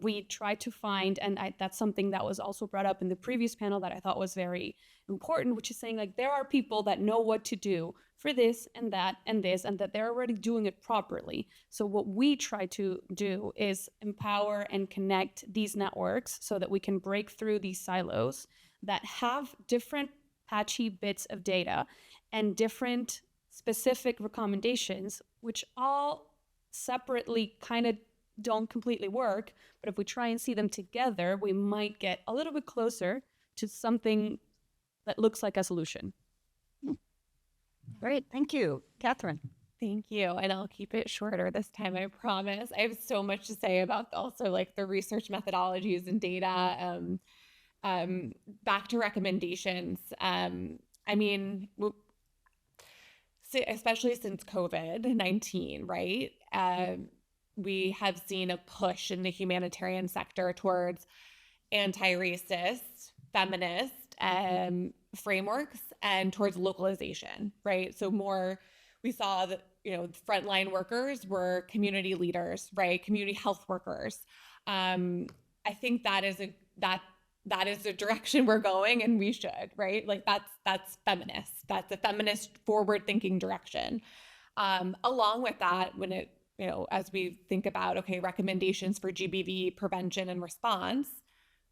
We try to find, and that's something that was also brought up in the previous panel that I thought was very important, which is saying like there are people that know what to do for this and that and this, and that they're already doing it properly. So what we try to do is empower and connect these networks so that we can break through these silos that have different patchy bits of data and different specific recommendations, which all separately kind of don't completely work. But if we try and see them together, we might get a little bit closer to something that looks like a solution. Great, thank you. Catherine. Thank you. And I'll keep it shorter this time, I promise. I have so much to say about also like the research methodologies and data. Back to recommendations. I mean, especially since COVID-19, right? We have seen a push in the humanitarian sector towards anti-racist, feminist frameworks and towards localization, right? So we saw that, frontline workers were community leaders, right? Community health workers. I think that is the direction we're going, and we should, right? Like that's feminist. That's a feminist forward-thinking direction. Along with that, when it, as we think about, okay, recommendations for GBV prevention and response,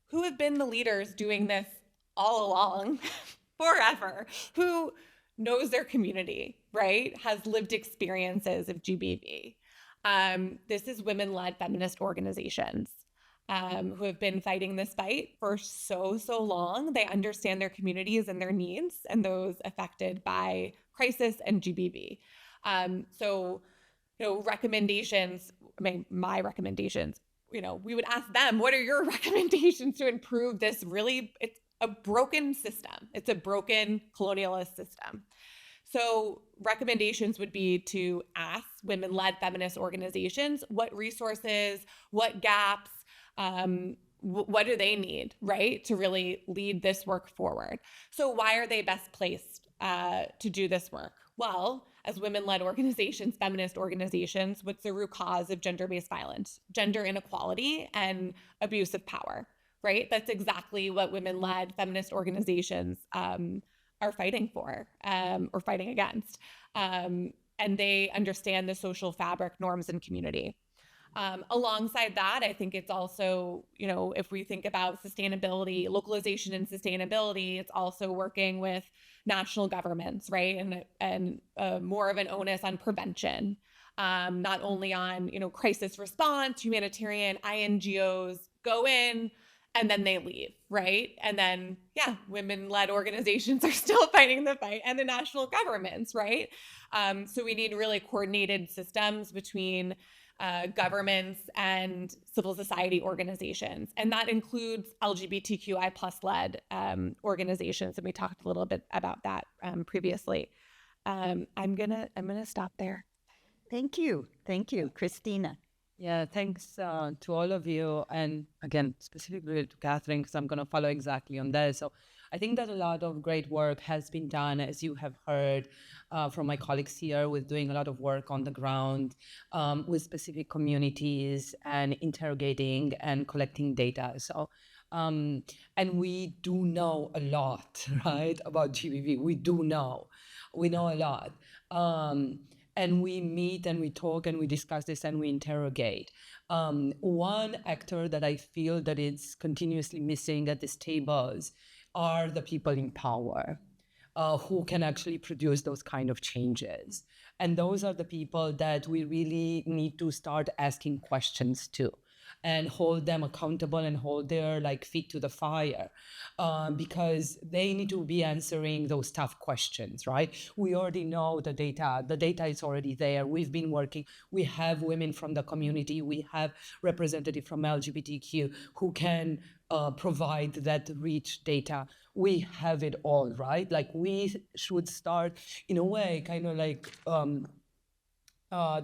who have been the leaders doing this all along, forever, who knows their community, right? Has lived experiences of GBV. This is women-led feminist organizations who have been fighting this fight for so long. They understand their communities and their needs and those affected by crisis and GBV. So, recommendations, my recommendations, we would ask them, what are your recommendations to improve this it's a broken system. It's a broken colonialist system. So recommendations would be to ask women-led feminist organizations, what resources, what gaps, what do they need, right, to really lead this work forward? So why are they best placed to do this work? Well, as women-led organizations, feminist organizations, what's the root cause of gender-based violence? Gender inequality and abuse of power, right? That's exactly what women-led feminist organizations are fighting for or fighting against. And they understand the social fabric, norms, and community. Alongside that, I think it's also, if we think about sustainability, localization and sustainability, it's also working with national governments, right? And more of an onus on prevention, not only on, crisis response, humanitarian, INGOs go in and then they leave, right? And then, women-led organizations are still fighting the fight, and the national governments, right? So we need really coordinated systems between governments and civil society organizations. And that includes LGBTQI plus led organizations. And we talked a little bit about that previously. I'm gonna stop there. Thank you. Thank you. Christina. Yeah, thanks to all of you. And again, specifically to Catherine, because I'm going to follow exactly on this. So I think that a lot of great work has been done, as you have heard from my colleagues here, with doing a lot of work on the ground with specific communities and interrogating and collecting data. So, and we do know a lot, right, about GBV. We know a lot. and we meet and we talk and we discuss this and we interrogate. One actor that I feel that it's continuously missing at these tables are the people in power. Who can actually produce those kind of changes. And those are the people that we really need to start asking questions to and hold them accountable and hold their like feet to the fire, because they need to be answering those tough questions, right? We already know the data is already there. We've been working, we have women from the community, we have representative from LGBTQ who can provide that rich data. We have it all, right? Like we should start in a way kind of like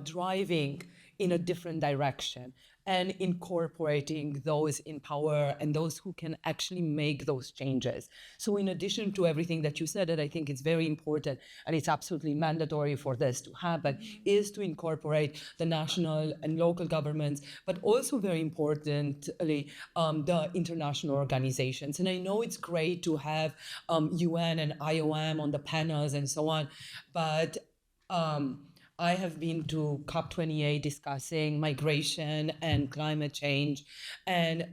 driving in a different direction and incorporating those in power and those who can actually make those changes. So in addition to everything that you said, that I think is very important and it's absolutely mandatory for this to happen, is to incorporate the national and local governments, but also very importantly, the international organizations. And I know it's great to have UN and IOM on the panels and so on, but I have been to COP28 discussing migration and climate change, and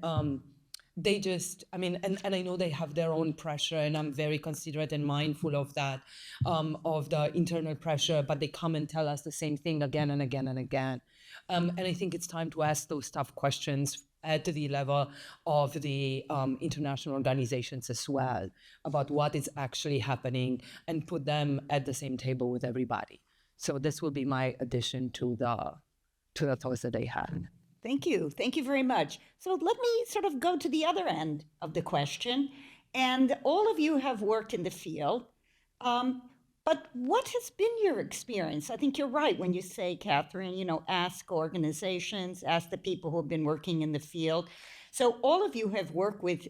they just, I mean, and I know they have their own pressure, and I'm very considerate and mindful of that, of the internal pressure, but they come and tell us the same thing again and again and again. And I think it's time to ask those tough questions at the level of the international organizations as well, about what is actually happening and put them at the same table with everybody. So this will be my addition to the thoughts that I had. Thank you. Thank you very much. So let me sort of go to the other end of the question. And all of you have worked in the field. But what has been your experience? I think you're right when you say, Catherine, ask organizations, ask the people who have been working in the field. So all of you have worked with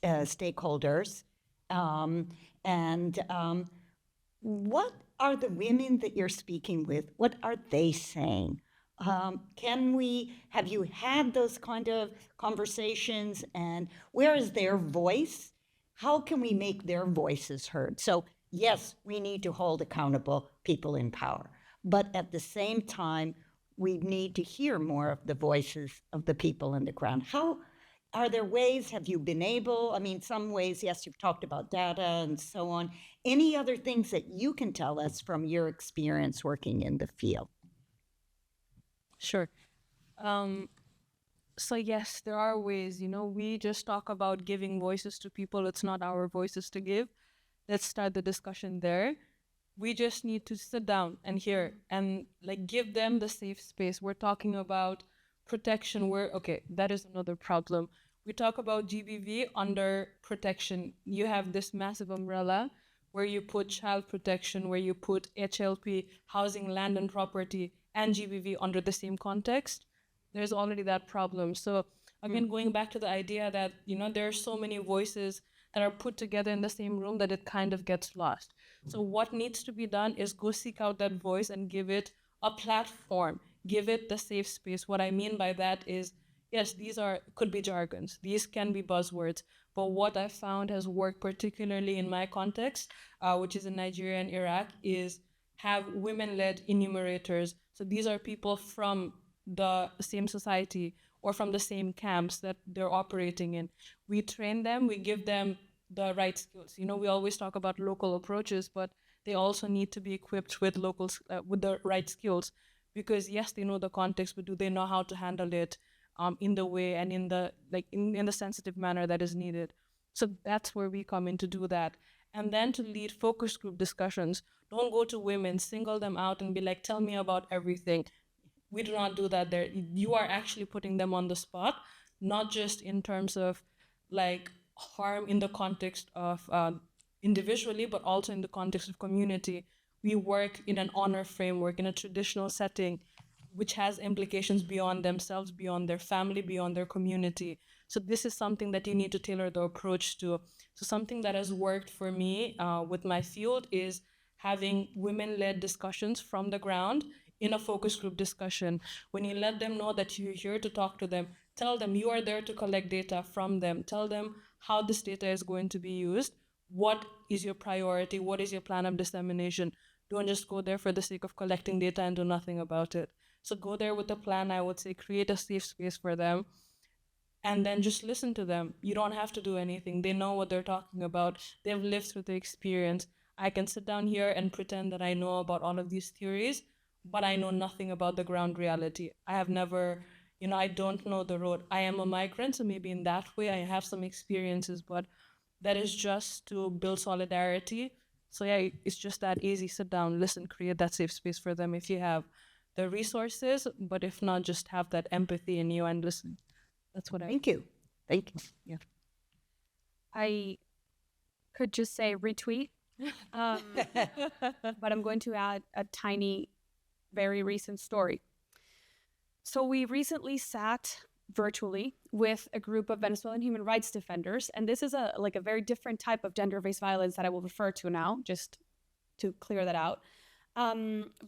stakeholders. What are the women that you're speaking with? What are they saying? Have you had those kind of conversations, and where is their voice? How can we make their voices heard? So yes, we need to hold accountable people in power, but at the same time, we need to hear more of the voices of the people on the ground. How are there ways, have you been able, I mean, some ways, yes, you've talked about data and so on. Any other things that you can tell us from your experience working in the field? Sure. So yes, there are ways, we just talk about giving voices to people. It's not our voices to give. Let's start the discussion there. We just need to sit down and hear and like give them the safe space. We're talking about protection where, okay, that is another problem. We talk about GBV under protection. You have this massive umbrella where you put child protection, where you put HLP, housing, land and property, and GBV under the same context. There's already that problem. So again, going back to the idea that, there are so many voices that are put together in the same room that it kind of gets lost. So what needs to be done is go seek out that voice and give it a platform, give it the safe space. What I mean by that is, yes, could be jargons. These can be buzzwords. But what I found has worked particularly in my context, which is in Nigeria and Iraq, is have women-led enumerators. So these are people from the same society or from the same camps that they're operating in. We train them, we give them the right skills. We always talk about local approaches, but they also need to be equipped with with the right skills, because yes, they know the context, but do they know how to handle it in the way and in the in the sensitive manner that is needed? So that's where we come in to do that. And then to lead focus group discussions. Don't go to women, single them out and be like, tell me about everything. We do not do that there. You are actually putting them on the spot, not just in terms of like harm in the context of individually, but also in the context of community. We work in an honor framework, in a traditional setting, which has implications beyond themselves, beyond their family, beyond their community. So this is something that you need to tailor the approach to. So something that has worked for me with my field is having women-led discussions from the ground in a focus group discussion. When you let them know that you're here to talk to them, tell them you are there to collect data from them, tell them how this data is going to be used, what is your priority? What is your plan of dissemination? Don't just go there for the sake of collecting data and do nothing about it. So go there with a plan. I would say create a safe space for them and then just listen to them. You don't have to do anything. They know what they're talking about. They've lived through the experience. I can sit down here and pretend that I know about all of these theories, but I know nothing about the ground reality. I have never, I don't know the road. I am a migrant, so maybe in that way I have some experiences, but that is just to build solidarity. So yeah, it's just that easy. Sit down, listen, create that safe space for them if you have the resources, but if not, just have that empathy in you and listen. That's what I Thank you. Thank you. Yeah. I could just say retweet, but I'm going to add a tiny, very recent story. So we recently sat virtually with a group of Venezuelan human rights defenders, and this is a very different type of gender-based violence that I will refer to now, just to clear that out,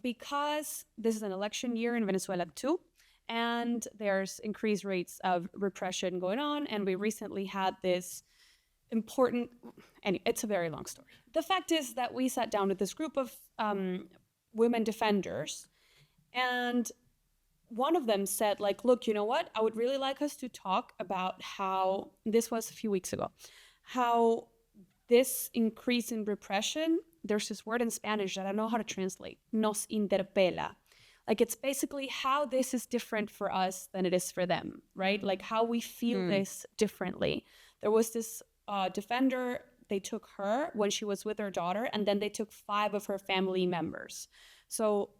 because this is an election year in Venezuela too, and there's increased rates of repression going on, and we recently had this important, and it's a very long story. The fact is that we sat down with this group of women defenders, and one of them said, like, look, you know what? I would really like us to talk about how, this was a few weeks ago, how this increase in repression, there's this word in Spanish that I don't know how to translate, nos interpela. Like, it's basically how this is different for us than it is for them, right? Like how we feel this differently. There was this defender, they took her when she was with her daughter, and then they took 5 of her family members. So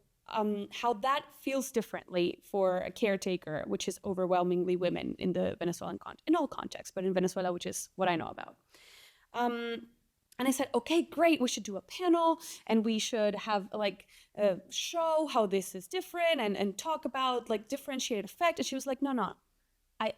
how that feels differently for a caretaker, which is overwhelmingly women in the Venezuelan in all contexts, but in Venezuela, which is what I know about. And I said, okay, great, we should do a panel and we should have show how this is different and talk about like differentiated effect. And she was like, no, I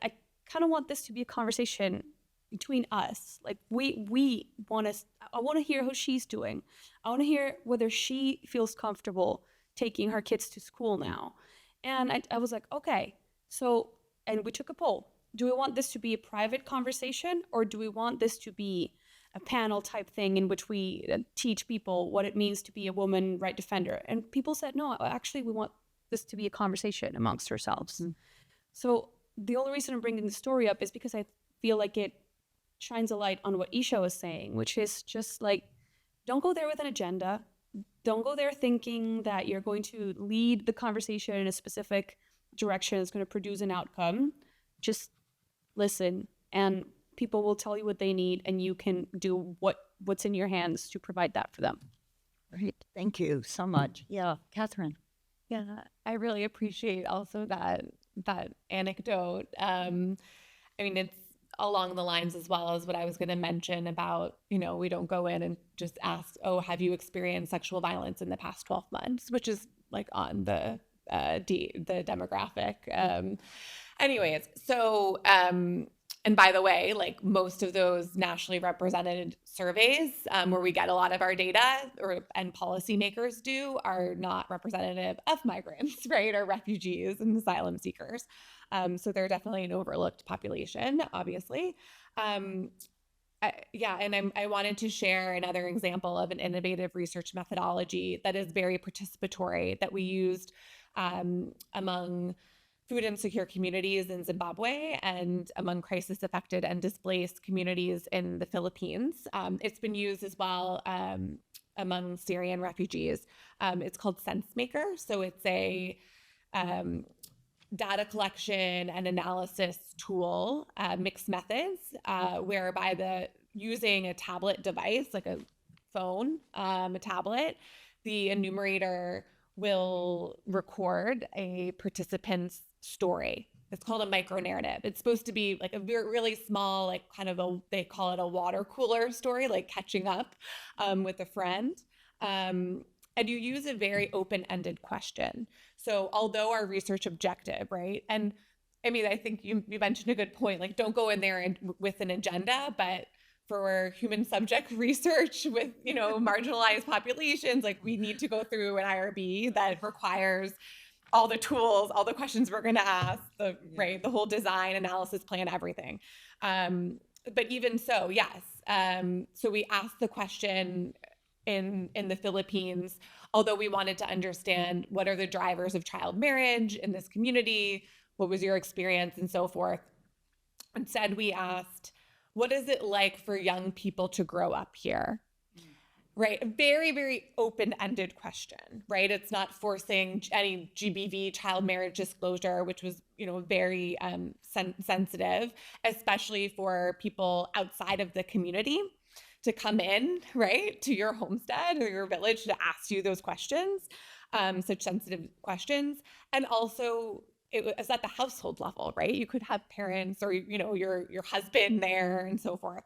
kind of want this to be a conversation between us. Like we want to, I want to hear how she's doing. I want to hear whether she feels comfortable taking her kids to school now. And I was like, okay, so, and we took a poll. Do we want this to be a private conversation or do we want this to be a panel type thing in which we teach people what it means to be a woman right defender? And people said, no, actually, we want this to be a conversation amongst ourselves. So the only reason I'm bringing the story up is because I feel like it shines a light on what Isha was saying, which is just like, don't go there with an agenda. Don't go there thinking that you're going to lead the conversation in a specific direction that's going to produce an outcome. Just listen, and people will tell you what they need, and you can do what's in your hands to provide that for them. Great. Thank you so much. Yeah, Catherine. Yeah, I really appreciate also that anecdote. I mean, it's along the lines as well as what I was going to mention about, we don't go in and just ask, oh, have you experienced sexual violence in the past 12 months, which is like on the demographic. Anyways, so, and by the way, like most of those nationally represented surveys where we get a lot of our data and policymakers do are not representative of migrants, right? Or refugees and asylum seekers. So they're definitely an overlooked population, obviously. And I wanted to share another example of an innovative research methodology that is very participatory that we used among food insecure communities in Zimbabwe and among crisis affected and displaced communities in the Philippines. It's been used as well among Syrian refugees. It's called SenseMaker. So it's a data collection and analysis tool, mixed methods, whereby using a tablet device, like a phone, a tablet, the enumerator will record a participant's story. It's called a micro narrative. It's supposed to be like a really small, like kind of they call it a water cooler story, like catching up with a friend. And you use a very open-ended question. So although our research objective, right? And I mean, I think you mentioned a good point, like don't go in there with an agenda, but for human subject research with, marginalized populations, like we need to go through an IRB that requires all the tools, all the questions we're going to ask, the whole design, analysis plan, everything. but even so, yes. So we asked the question in the Philippines, although we wanted to understand what are the drivers of child marriage in this community, what was your experience, and so forth. Instead, we asked, what is it like for young people to grow up here? Right, a very, very open-ended question, right? It's not forcing any GBV, child marriage disclosure, which was, very sensitive, especially for people outside of the community to come in, right, to your homestead or your village to ask you those questions, such sensitive questions. And also, it was at the household level, right? You could have parents or, your husband there and so forth.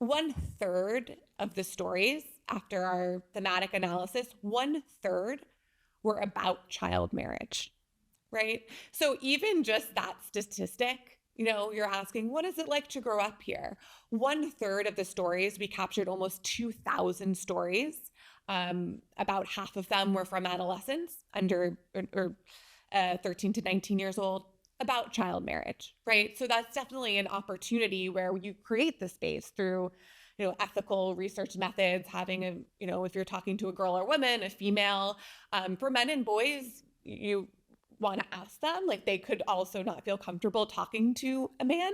1/3 of the stories after our thematic analysis, 1/3 were about child marriage, right? So even just that statistic, you're asking, what is it like to grow up here? 1/3 of the stories, we captured almost 2,000 stories. About half of them were from adolescents under or 13 to 19 years old, about child marriage, right? So that's definitely an opportunity where you create the space through, ethical research methods, having a, if you're talking to a girl or woman, a female, for men and boys, you want to ask them, like they could also not feel comfortable talking to a man.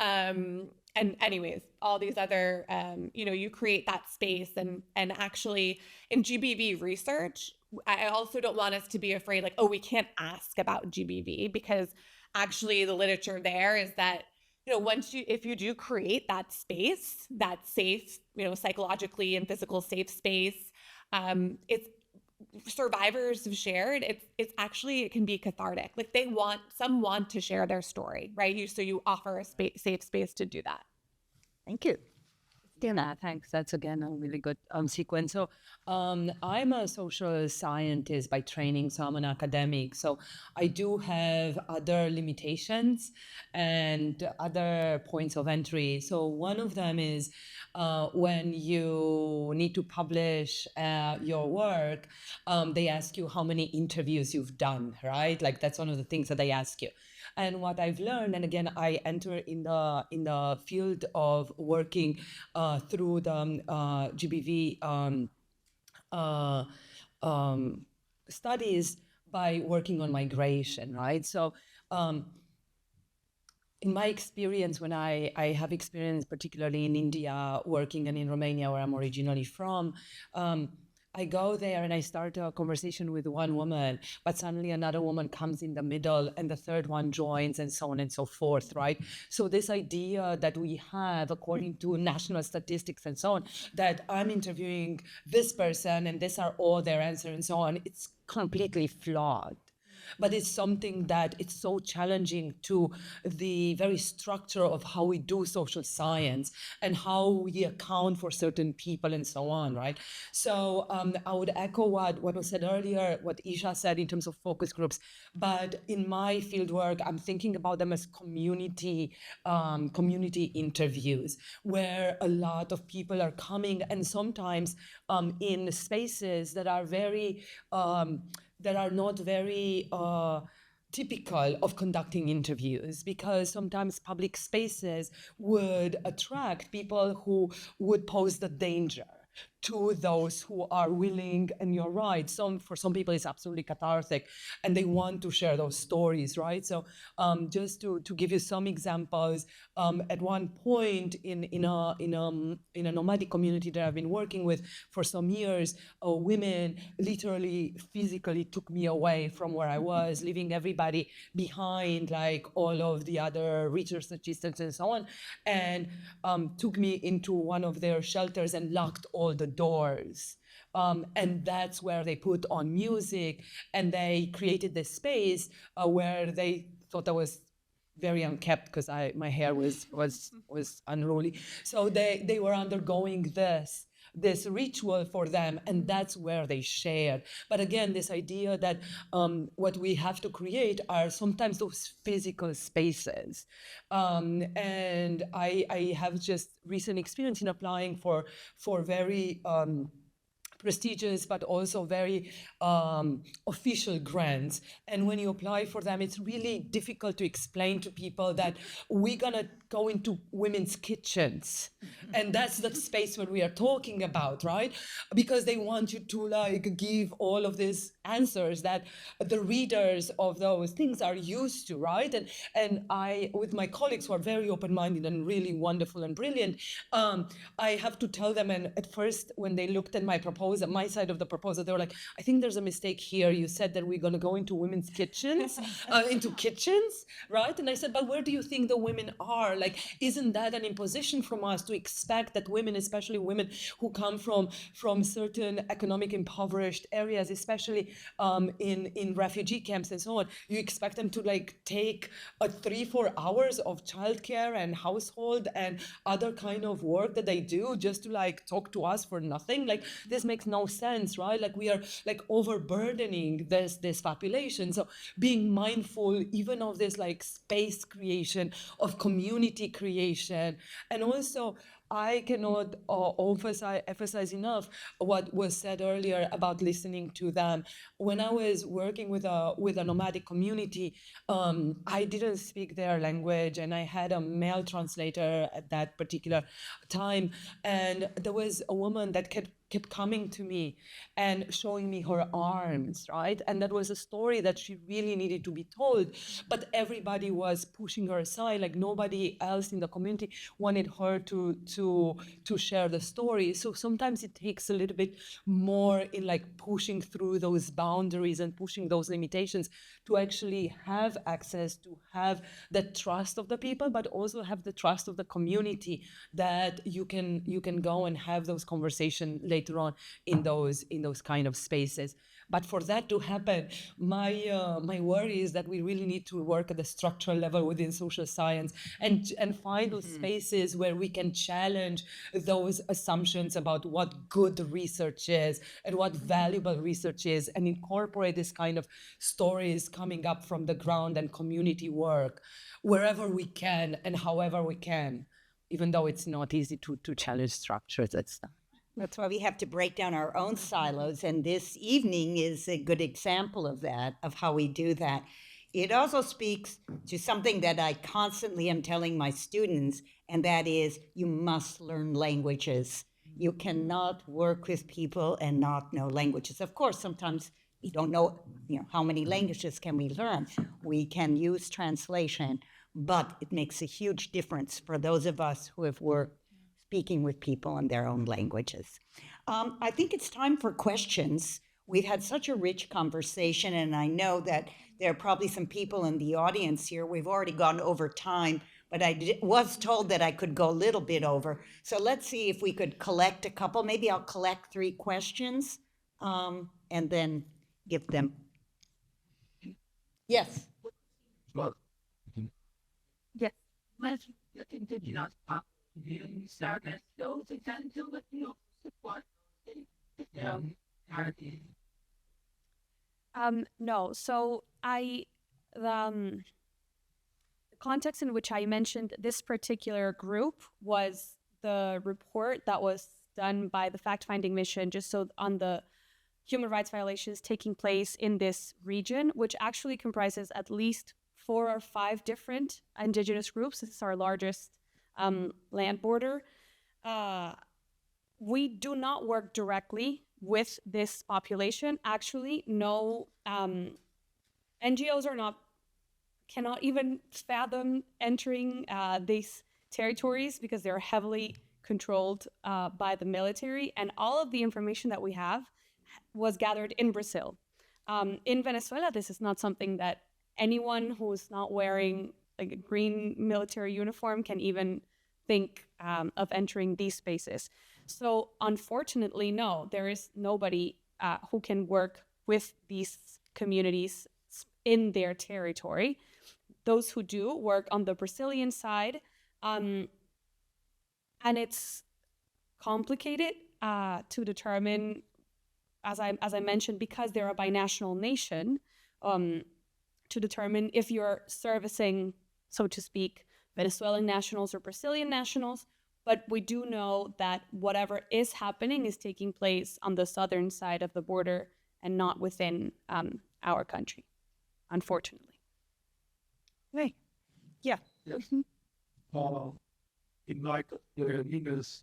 And anyways, all these other, you create that space and actually in GBV research, I also don't want us to be afraid like, oh, we can't ask about GBV, because actually the literature there is that, if you do create that space, that safe, psychologically and physical safe space, it's survivors have shared, it's actually, it can be cathartic. Like some want to share their story, right? So you offer a safe space to do that. Thank you. Yeah, thanks. That's again a really good sequence. So, I'm a social scientist by training, so I'm an academic. So, I do have other limitations and other points of entry. So, one of them is when you need to publish your work, they ask you how many interviews you've done, right? Like that's one of the things that they ask you. And what I've learned, and again, I enter in the field of working through the GBV uh, studies by working on migration, right? So in my experience, when I have experience, particularly in India, working and in Romania, where I'm originally from, I go there and I start a conversation with one woman, but suddenly another woman comes in the middle and the third one joins and so on and so forth, right? So this idea that we have, according to national statistics and so on, that I'm interviewing this person and these are all their answers and so on, it's completely flawed. But it's something that it's so challenging to the very structure of how we do social science and how we account for certain people and so on, right? So I would echo what was said earlier, what Isha said in terms of focus groups. But in my field work, I'm thinking about them as community interviews, where a lot of people are coming, and sometimes in spaces that are not very typical of conducting interviews, because sometimes public spaces would attract people who would pose the danger to those who are willing. And you're right, for some people it's absolutely cathartic and they want to share those stories, right? So just to give you some examples, at one point in a nomadic community that I've been working with for some years, women literally physically took me away from where I was, leaving everybody behind, like all of the other research assistants and so on, and took me into one of their shelters and locked all the doors. And that's where they put on music, and they created this space where they thought I was very unkempt because my hair was unruly. So they were undergoing this ritual for them, and that's where they shared. But again, this idea that what we have to create are sometimes those physical spaces. And I have just recent experience in applying for very prestigious but also very official grants. And when you apply for them, it's really difficult to explain to people that we're gonna go into women's kitchens. And that's the space where we are talking about, right? Because they want you to like give all of these answers that the readers of those things are used to, right? And I, with my colleagues who are very open-minded and really wonderful and brilliant, I have to tell them, and at first when they looked at my proposal, my side of the proposal, they were like, I think there's a mistake here. You said that we're going to go into women's kitchens, into kitchens, right? And I said, but where do you think the women are? Like, isn't that an imposition from us to expect that women, especially women who come from certain economic impoverished areas, especially in refugee camps and so on, you expect them to like take 3-4 hours of childcare and household and other kind of work that they do just to like talk to us for nothing? Like, this makes no sense, right? Like, we are like overburdening this population. So being mindful even of this like space creation, of community creation. And also, I cannot emphasize enough what was said earlier about listening to them. When I was working with a nomadic community, I didn't speak their language, and I had a male translator at that particular time. And there was a woman that kept coming to me and showing me her arms, right? And that was a story that she really needed to be told, but everybody was pushing her aside. Like, nobody else in the community wanted her to share the story. So sometimes it takes a little bit more in like pushing through those boundaries and pushing those limitations to actually have access, to have the trust of the people, but also have the trust of the community that you can go and have those conversations later on in those kind of spaces. But for that to happen, my worry is that we really need to work at the structural level within social science and find those spaces where we can challenge those assumptions about what good research is and what valuable research is, and incorporate this kind of stories coming up from the ground and community work wherever we can and however we can, even though it's not easy to challenge structures and stuff. That's why we have to break down our own silos. And this evening is a good example of that, of how we do that. It also speaks to something that I constantly am telling my students, and that is you must learn languages. You cannot work with people and not know languages. Of course, sometimes we don't know, how many languages can we learn? We can use translation, but it makes a huge difference for those of us who have worked speaking with people in their own languages. I think it's time for questions. We've had such a rich conversation, and I know that there are probably some people in the audience here. We've already gone over time, but I was told that I could go a little bit over. So let's see if we could collect a couple. Maybe I'll collect 3 questions and then give them. Yes. Well, Yes. let's look into sadness, those essential with you support No. So the context in which I mentioned this particular group was the report that was done by the fact-finding mission, just so on the human rights violations taking place in this region, which actually comprises at least 4 or 5 different indigenous groups. This is our largest land border. We do not work directly with this population. Actually, no NGOs cannot even fathom entering these territories because they're heavily controlled by the military. And all of the information that we have was gathered in Brazil. In Venezuela, this is not something that anyone who is not wearing like a green military uniform can even think of entering these spaces. So unfortunately, no, there is nobody who can work with these communities in their territory. Those who do work on the Brazilian side, and it's complicated to determine, as I mentioned, because they're a binational nation, to determine if you're servicing, so to speak, Venezuelan nationals or Brazilian nationals, But we do know that whatever is happening is taking place on the southern side of the border and not within our country, unfortunately. Hey, yeah. In like the leaders,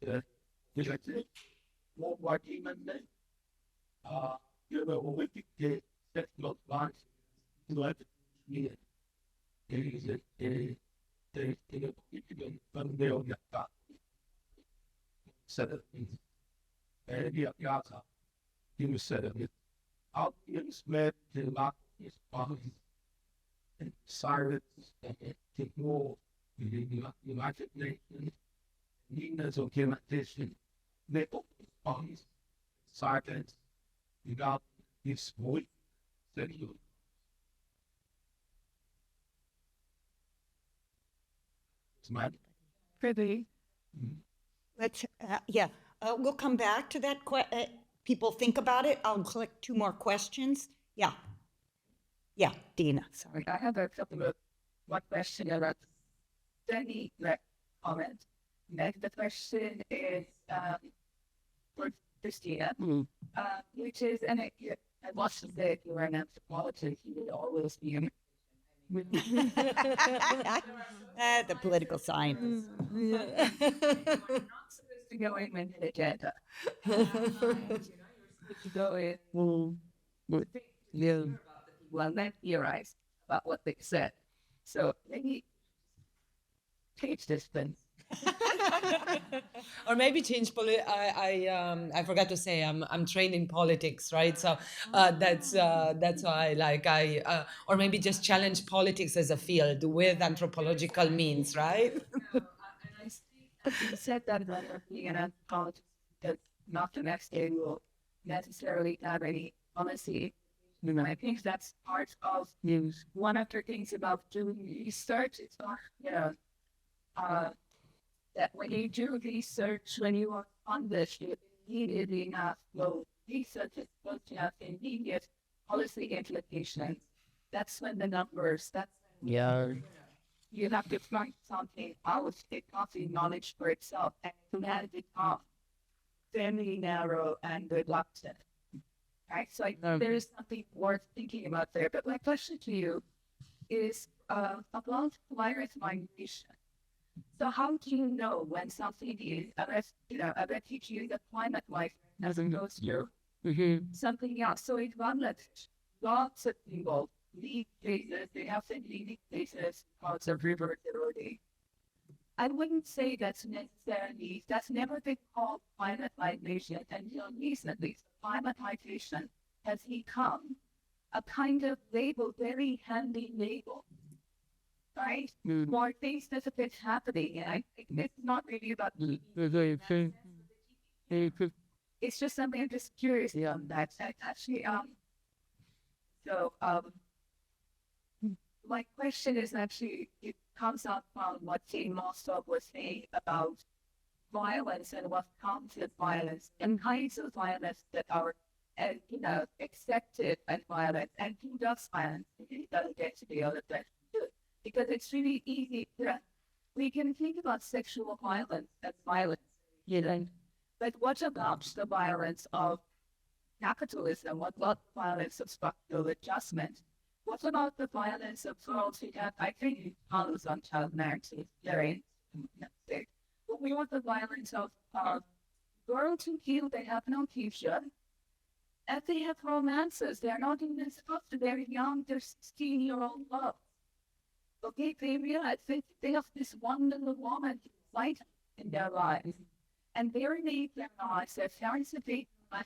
directed what Yemen, you know, Olympic Games, that not once, let me, but they don't get that. Said it, and yeah, you said it. Out in spread the lock is bodies and silence and take more. The United Nations, leaders of humanitarian, they open bodies, silence, without this voice, said you. It's mad. Pretty. Let's, we'll come back to that. People think about it. I'll collect two more questions. Yeah. Yeah, Dina, sorry. I have a couple of one question about any comment. Next, the question is for Christina, which is, and I watched that you were an anthropologist, you would always be an The political scientists. You're not supposed to go in with an agenda. You're supposed to go in with well, then theorize about what they said. So maybe change this then. Or maybe change I forgot to say I'm trained in politics, right? So that's why or maybe just challenge politics as a field with anthropological means, right? And I think you said that about being an anthropologist, that not the next day will necessarily have any policy. And I think that's part of news. One of the things about doing research is that when you do research, when you are on this, you immediately enough well, research is supposed to have immediate policy implications. That's when the numbers, that's when you have to find something out, it copy knowledge for itself, and to have it become very narrow and reluctant. Right? So there is something worth thinking about there. But my question to you is about virus migration. So how do you know when something is, I bet teach you the climate life as it goes through something else. So it runs lots of people leave places, they have to leave places because of river erosion. I wouldn't say that's necessarily, that's never been called climate migration until recently. Climate migration has become a kind of label, very handy label, right? More things that have been happening, and I think it's not really about it's just something I'm just curious on that. Actually, my question is actually, it comes up from what Jane Mostow was saying about violence and what comes with violence and kinds of violence that are, accepted as violence and who does violence. It doesn't get to the other thing too, because it's really easy. We can think about sexual violence as violence, but what about the violence of capitalism? What about the violence of structural adjustment? What about the violence of girls who have, I think, follows on child marriage, very sick. But we want the violence of girls who feel they have no future, and they have romances. They're not even supposed to. They're young. They're 16-year-old love. Okay, they realize they have this one little woman light in their lives, and they need their lives. Their parents have been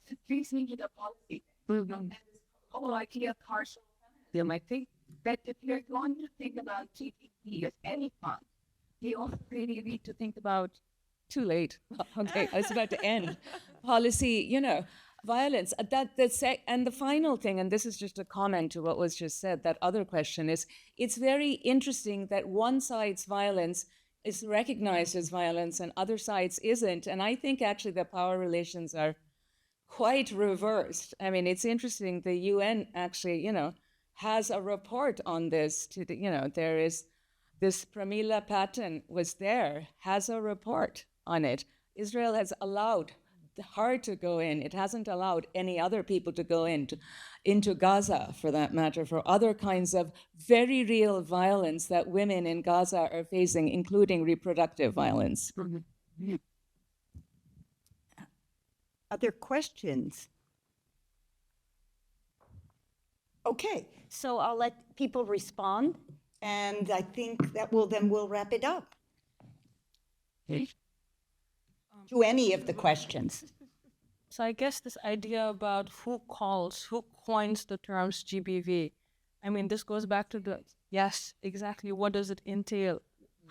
increasing the policy. And this whole idea of partial feminism. I think that if you're going to think about GDP as any fund, you also really need to think about Too late. Okay, I was about to end. Policy, violence. And the final thing, and this is just a comment to what was just said, that other question is, it's very interesting that one side's violence is recognized as violence and other sides isn't. And I think actually the power relations are quite reversed. I mean, it's interesting. The UN actually, has a report on this. There is this Pramila Patten was there, has a report on it. Israel has allowed her to go in. It hasn't allowed any other people to go into Gaza, for that matter, for other kinds of very real violence that women in Gaza are facing, including reproductive violence. Other questions? Okay, so I'll let people respond, and I think that we'll wrap it up. To any of the questions. So I guess this idea about who coins the terms GBV. I mean, this goes back to yes, exactly. What does it entail?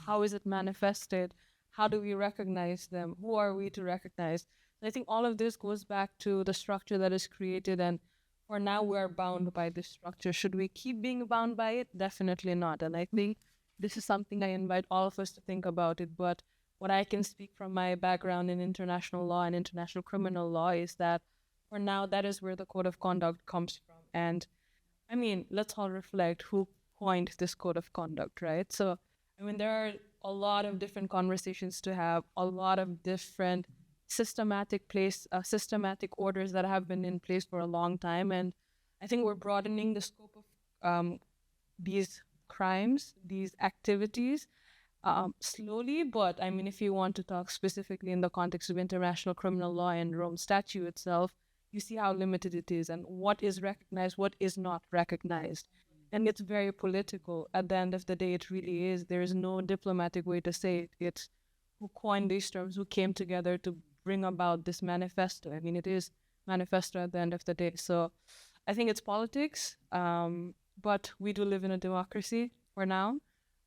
How is it manifested? How do we recognize them? Who are we to recognize? I think all of this goes back to the structure that is created, and for now we are bound by this structure. Should we keep being bound by it? Definitely not. And I think this is something I invite all of us to think about it. But what I can speak from my background in international law and international criminal law is that for now, that is where the code of conduct comes from. And I mean, let's all reflect who coined this code of conduct, right? So, I mean, there are a lot of different conversations to have, a lot of different systematic orders that have been in place for a long time. And I think we're broadening the scope of these crimes, these activities, slowly. But I mean, if you want to talk specifically in the context of international criminal law and Rome Statute itself, you see how limited it is and what is recognized, what is not recognized. And it's very political. At the end of the day, it really is. There is no diplomatic way to say it. It's who coined these terms, who came together to bring about this manifesto. I mean, it is manifesto at the end of the day. So I think it's politics, but we do live in a democracy for now.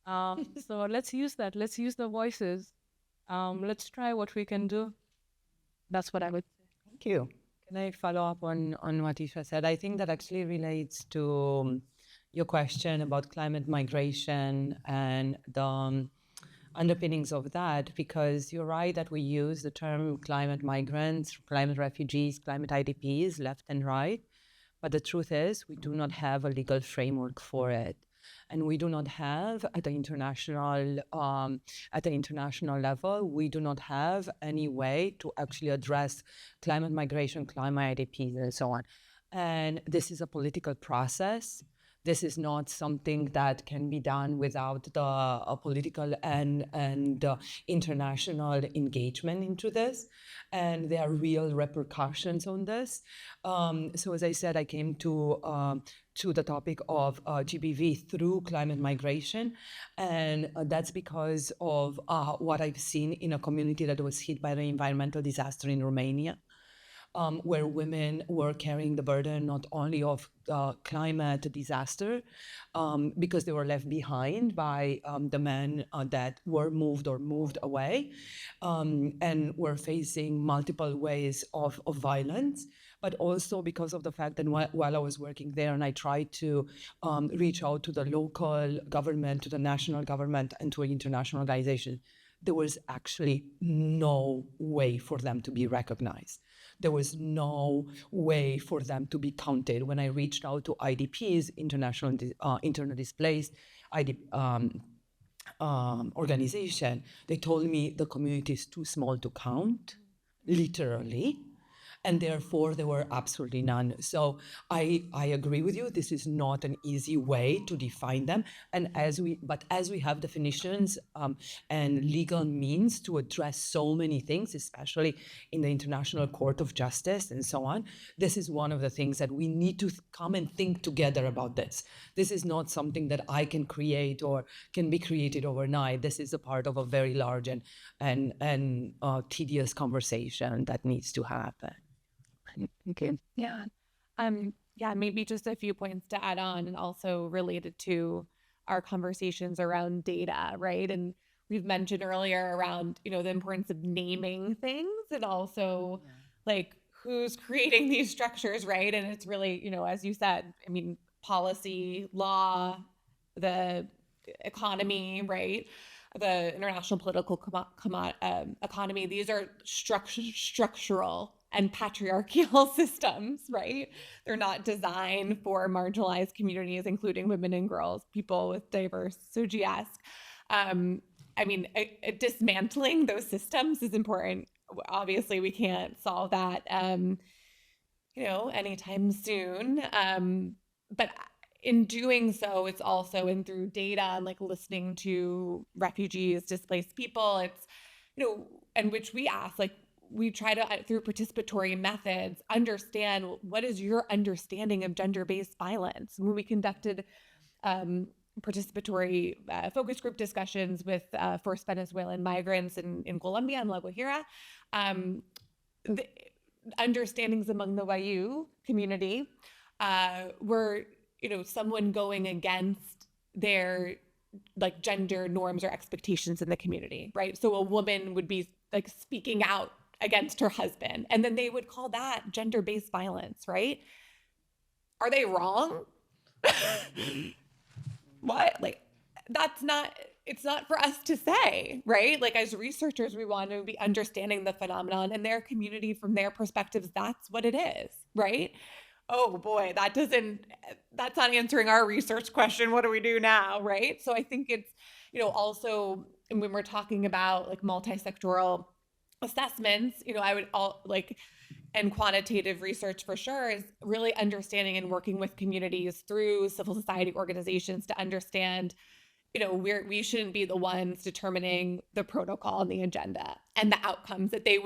So let's use that. Let's use the voices. Let's try what we can do. That's what I would say. Thank you. Can I follow up on what Isha said? I think that actually relates to your question about climate migration and the underpinnings of that, because you're right that we use the term climate migrants, climate refugees, climate IDPs left and right. But the truth is we do not have a legal framework for it. And we do not have at the international level, we do not have any way to actually address climate migration, climate IDPs, and so on. And this is a political process. This is not something that can be done without the political and international engagement into this. And there are real repercussions on this. So as I said, I came to the topic of GBV through climate migration. And that's because of what I've seen in a community that was hit by the environmental disaster in Romania. Where women were carrying the burden not only of climate disaster, because they were left behind by the men that were moved away, and were facing multiple ways of violence, but also because of the fact that while I was working there and I tried to reach out to the local government, to the national government, and to an international organization, there was actually no way for them to be recognized. There was no way for them to be counted. When I reached out to IDPs, internally displaced organization, they told me the community is too small to count, literally. And therefore, there were absolutely none. So I agree with you. This is not an easy way to define them. And as we have definitions and legal means to address so many things, especially in the International Court of Justice and so on, this is one of the things that we need to come and think together about this. This is not something that I can create or can be created overnight. This is a part of a very large and tedious conversation that needs to happen. Okay. Yeah. Yeah, maybe just a few points to add on, and also related to our conversations around data, right? And we've mentioned earlier around, the importance of naming things, and also like who's creating these structures, right? And it's really, as you said, I mean, policy, law, the economy, right? The international political economy. These are structural and patriarchal systems, right? They're not designed for marginalized communities, including women and girls, people with diverse SOGIASC. I mean, dismantling those systems is important. Obviously, we can't solve that, anytime soon. But in doing so, it's also in through data and like listening to refugees, displaced people. It's, and which we ask, like, we try to, through participatory methods, understand what is your understanding of gender-based violence. When we conducted participatory focus group discussions with first Venezuelan migrants in Colombia and La Guajira, the understandings among the Wayu community were, someone going against their like gender norms or expectations in the community, right? So a woman would be like speaking out against her husband, and then they would call that gender-based violence, right? Are they wrong? What? Like, it's not for us to say, right? Like, as researchers, we want to be understanding the phenomenon and their community from their perspectives. That's what it is, right? Oh boy, that's not answering our research question. What do we do now, right? So I think it's, also when we're talking about like multi-sectoral assessments, I would and quantitative research for sure is really understanding and working with communities through civil society organizations to understand, we shouldn't be the ones determining the protocol and the agenda and the outcomes that we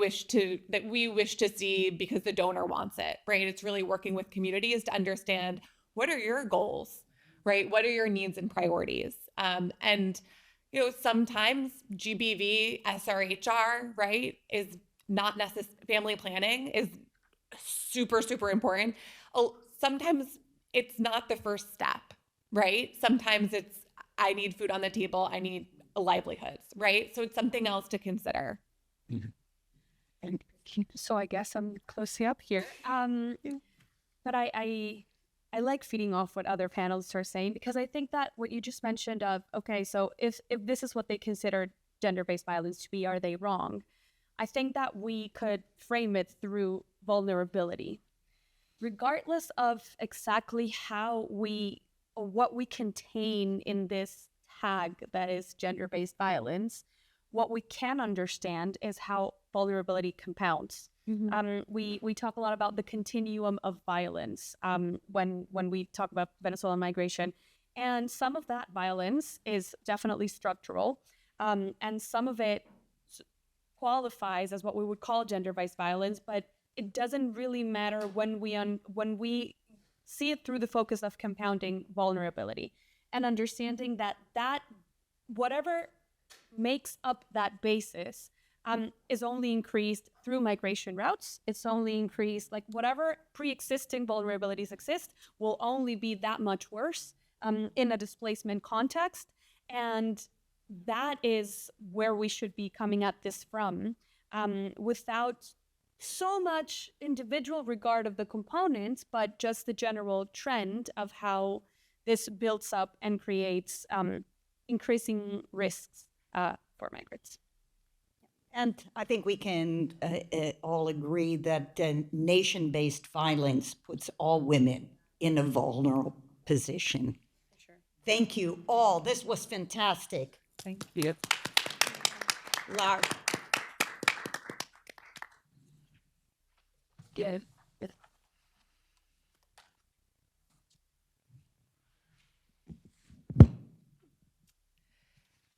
wish to see because the donor wants it, right? It's really working with communities to understand what are your goals, right? What are your needs and priorities? And sometimes GBV, SRHR, right, is not necessary. Family planning is super, super important. Sometimes it's not the first step, right? Sometimes it's, I need food on the table. I need livelihoods, right? So it's something else to consider. So I guess I'm closing up here. But I like feeding off what other panelists are saying, because I think that what you just mentioned of, okay, so if this is what they consider gender-based violence to be, are they wrong? I think that we could frame it through vulnerability. Regardless of exactly how we or what we contain in this tag that is gender-based violence, what we can understand is how vulnerability compounds. We talk a lot about the continuum of violence when we talk about Venezuelan migration, and some of that violence is definitely structural, and some of it qualifies as what we would call gender-based violence, but it doesn't really matter when we see it through the focus of compounding vulnerability and understanding that whatever makes up that basis is only increased through migration routes. It's only increased, like whatever pre-existing vulnerabilities exist will only be that much worse in a displacement context. And that is where we should be coming at this from, without so much individual regard of the components, but just the general trend of how this builds up and creates increasing risks for migrants. And I think we can all agree that nation-based violence puts all women in a vulnerable position. Sure. Thank you all. This was fantastic. Thank you. Lar. Good.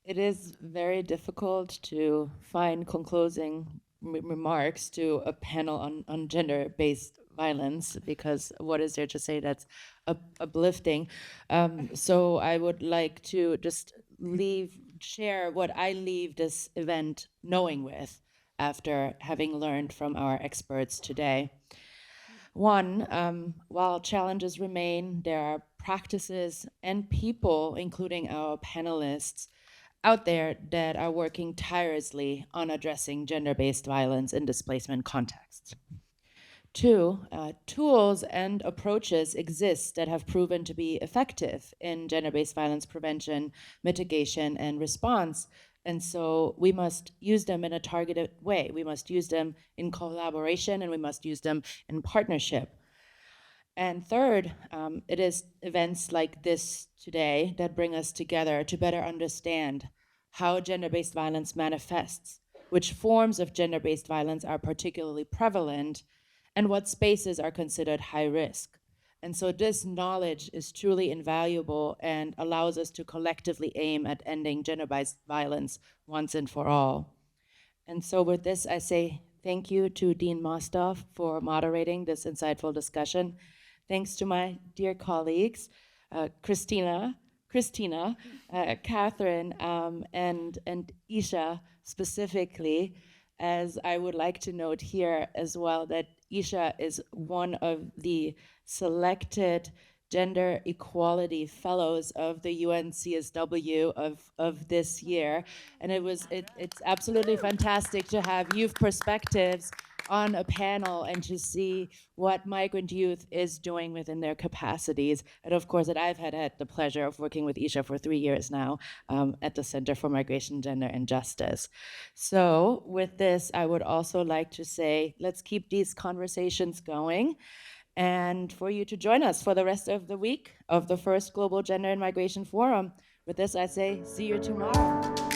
It is very difficult to find concluding remarks to a panel on gender-based violence, because what is there to say that's uplifting? So I would like to just share what I leave this event knowing with after having learned from our experts today. One, while challenges remain, there are practices and people, including our panelists, out there that are working tirelessly on addressing gender-based violence in displacement contexts. Two, tools and approaches exist that have proven to be effective in gender-based violence prevention, mitigation, and response. And so we must use them in a targeted way. We must use them in collaboration, and we must use them in partnership. And third, it is events like this today that bring us together to better understand how gender-based violence manifests, which forms of gender-based violence are particularly prevalent, and what spaces are considered high risk. And so this knowledge is truly invaluable and allows us to collectively aim at ending gender-based violence once and for all. And so with this, I say thank you to Dean Mostoff for moderating this insightful discussion. Thanks to my dear colleagues, Christina, Catherine, and Isha specifically, as I would like to note here as well that Isha is one of the selected Gender Equality Fellows of the UNCSW of this year. And it's absolutely fantastic to have youth perspectives on a panel and to see what migrant youth is doing within their capacities. And of course, that I've had the pleasure of working with Isha for 3 years now at the Center for Migration, Gender, and Justice. So with this, I would also like to say, let's keep these conversations going and for you to join us for the rest of the week of the first Global Gender and Migration Forum. With this, I say, see you tomorrow.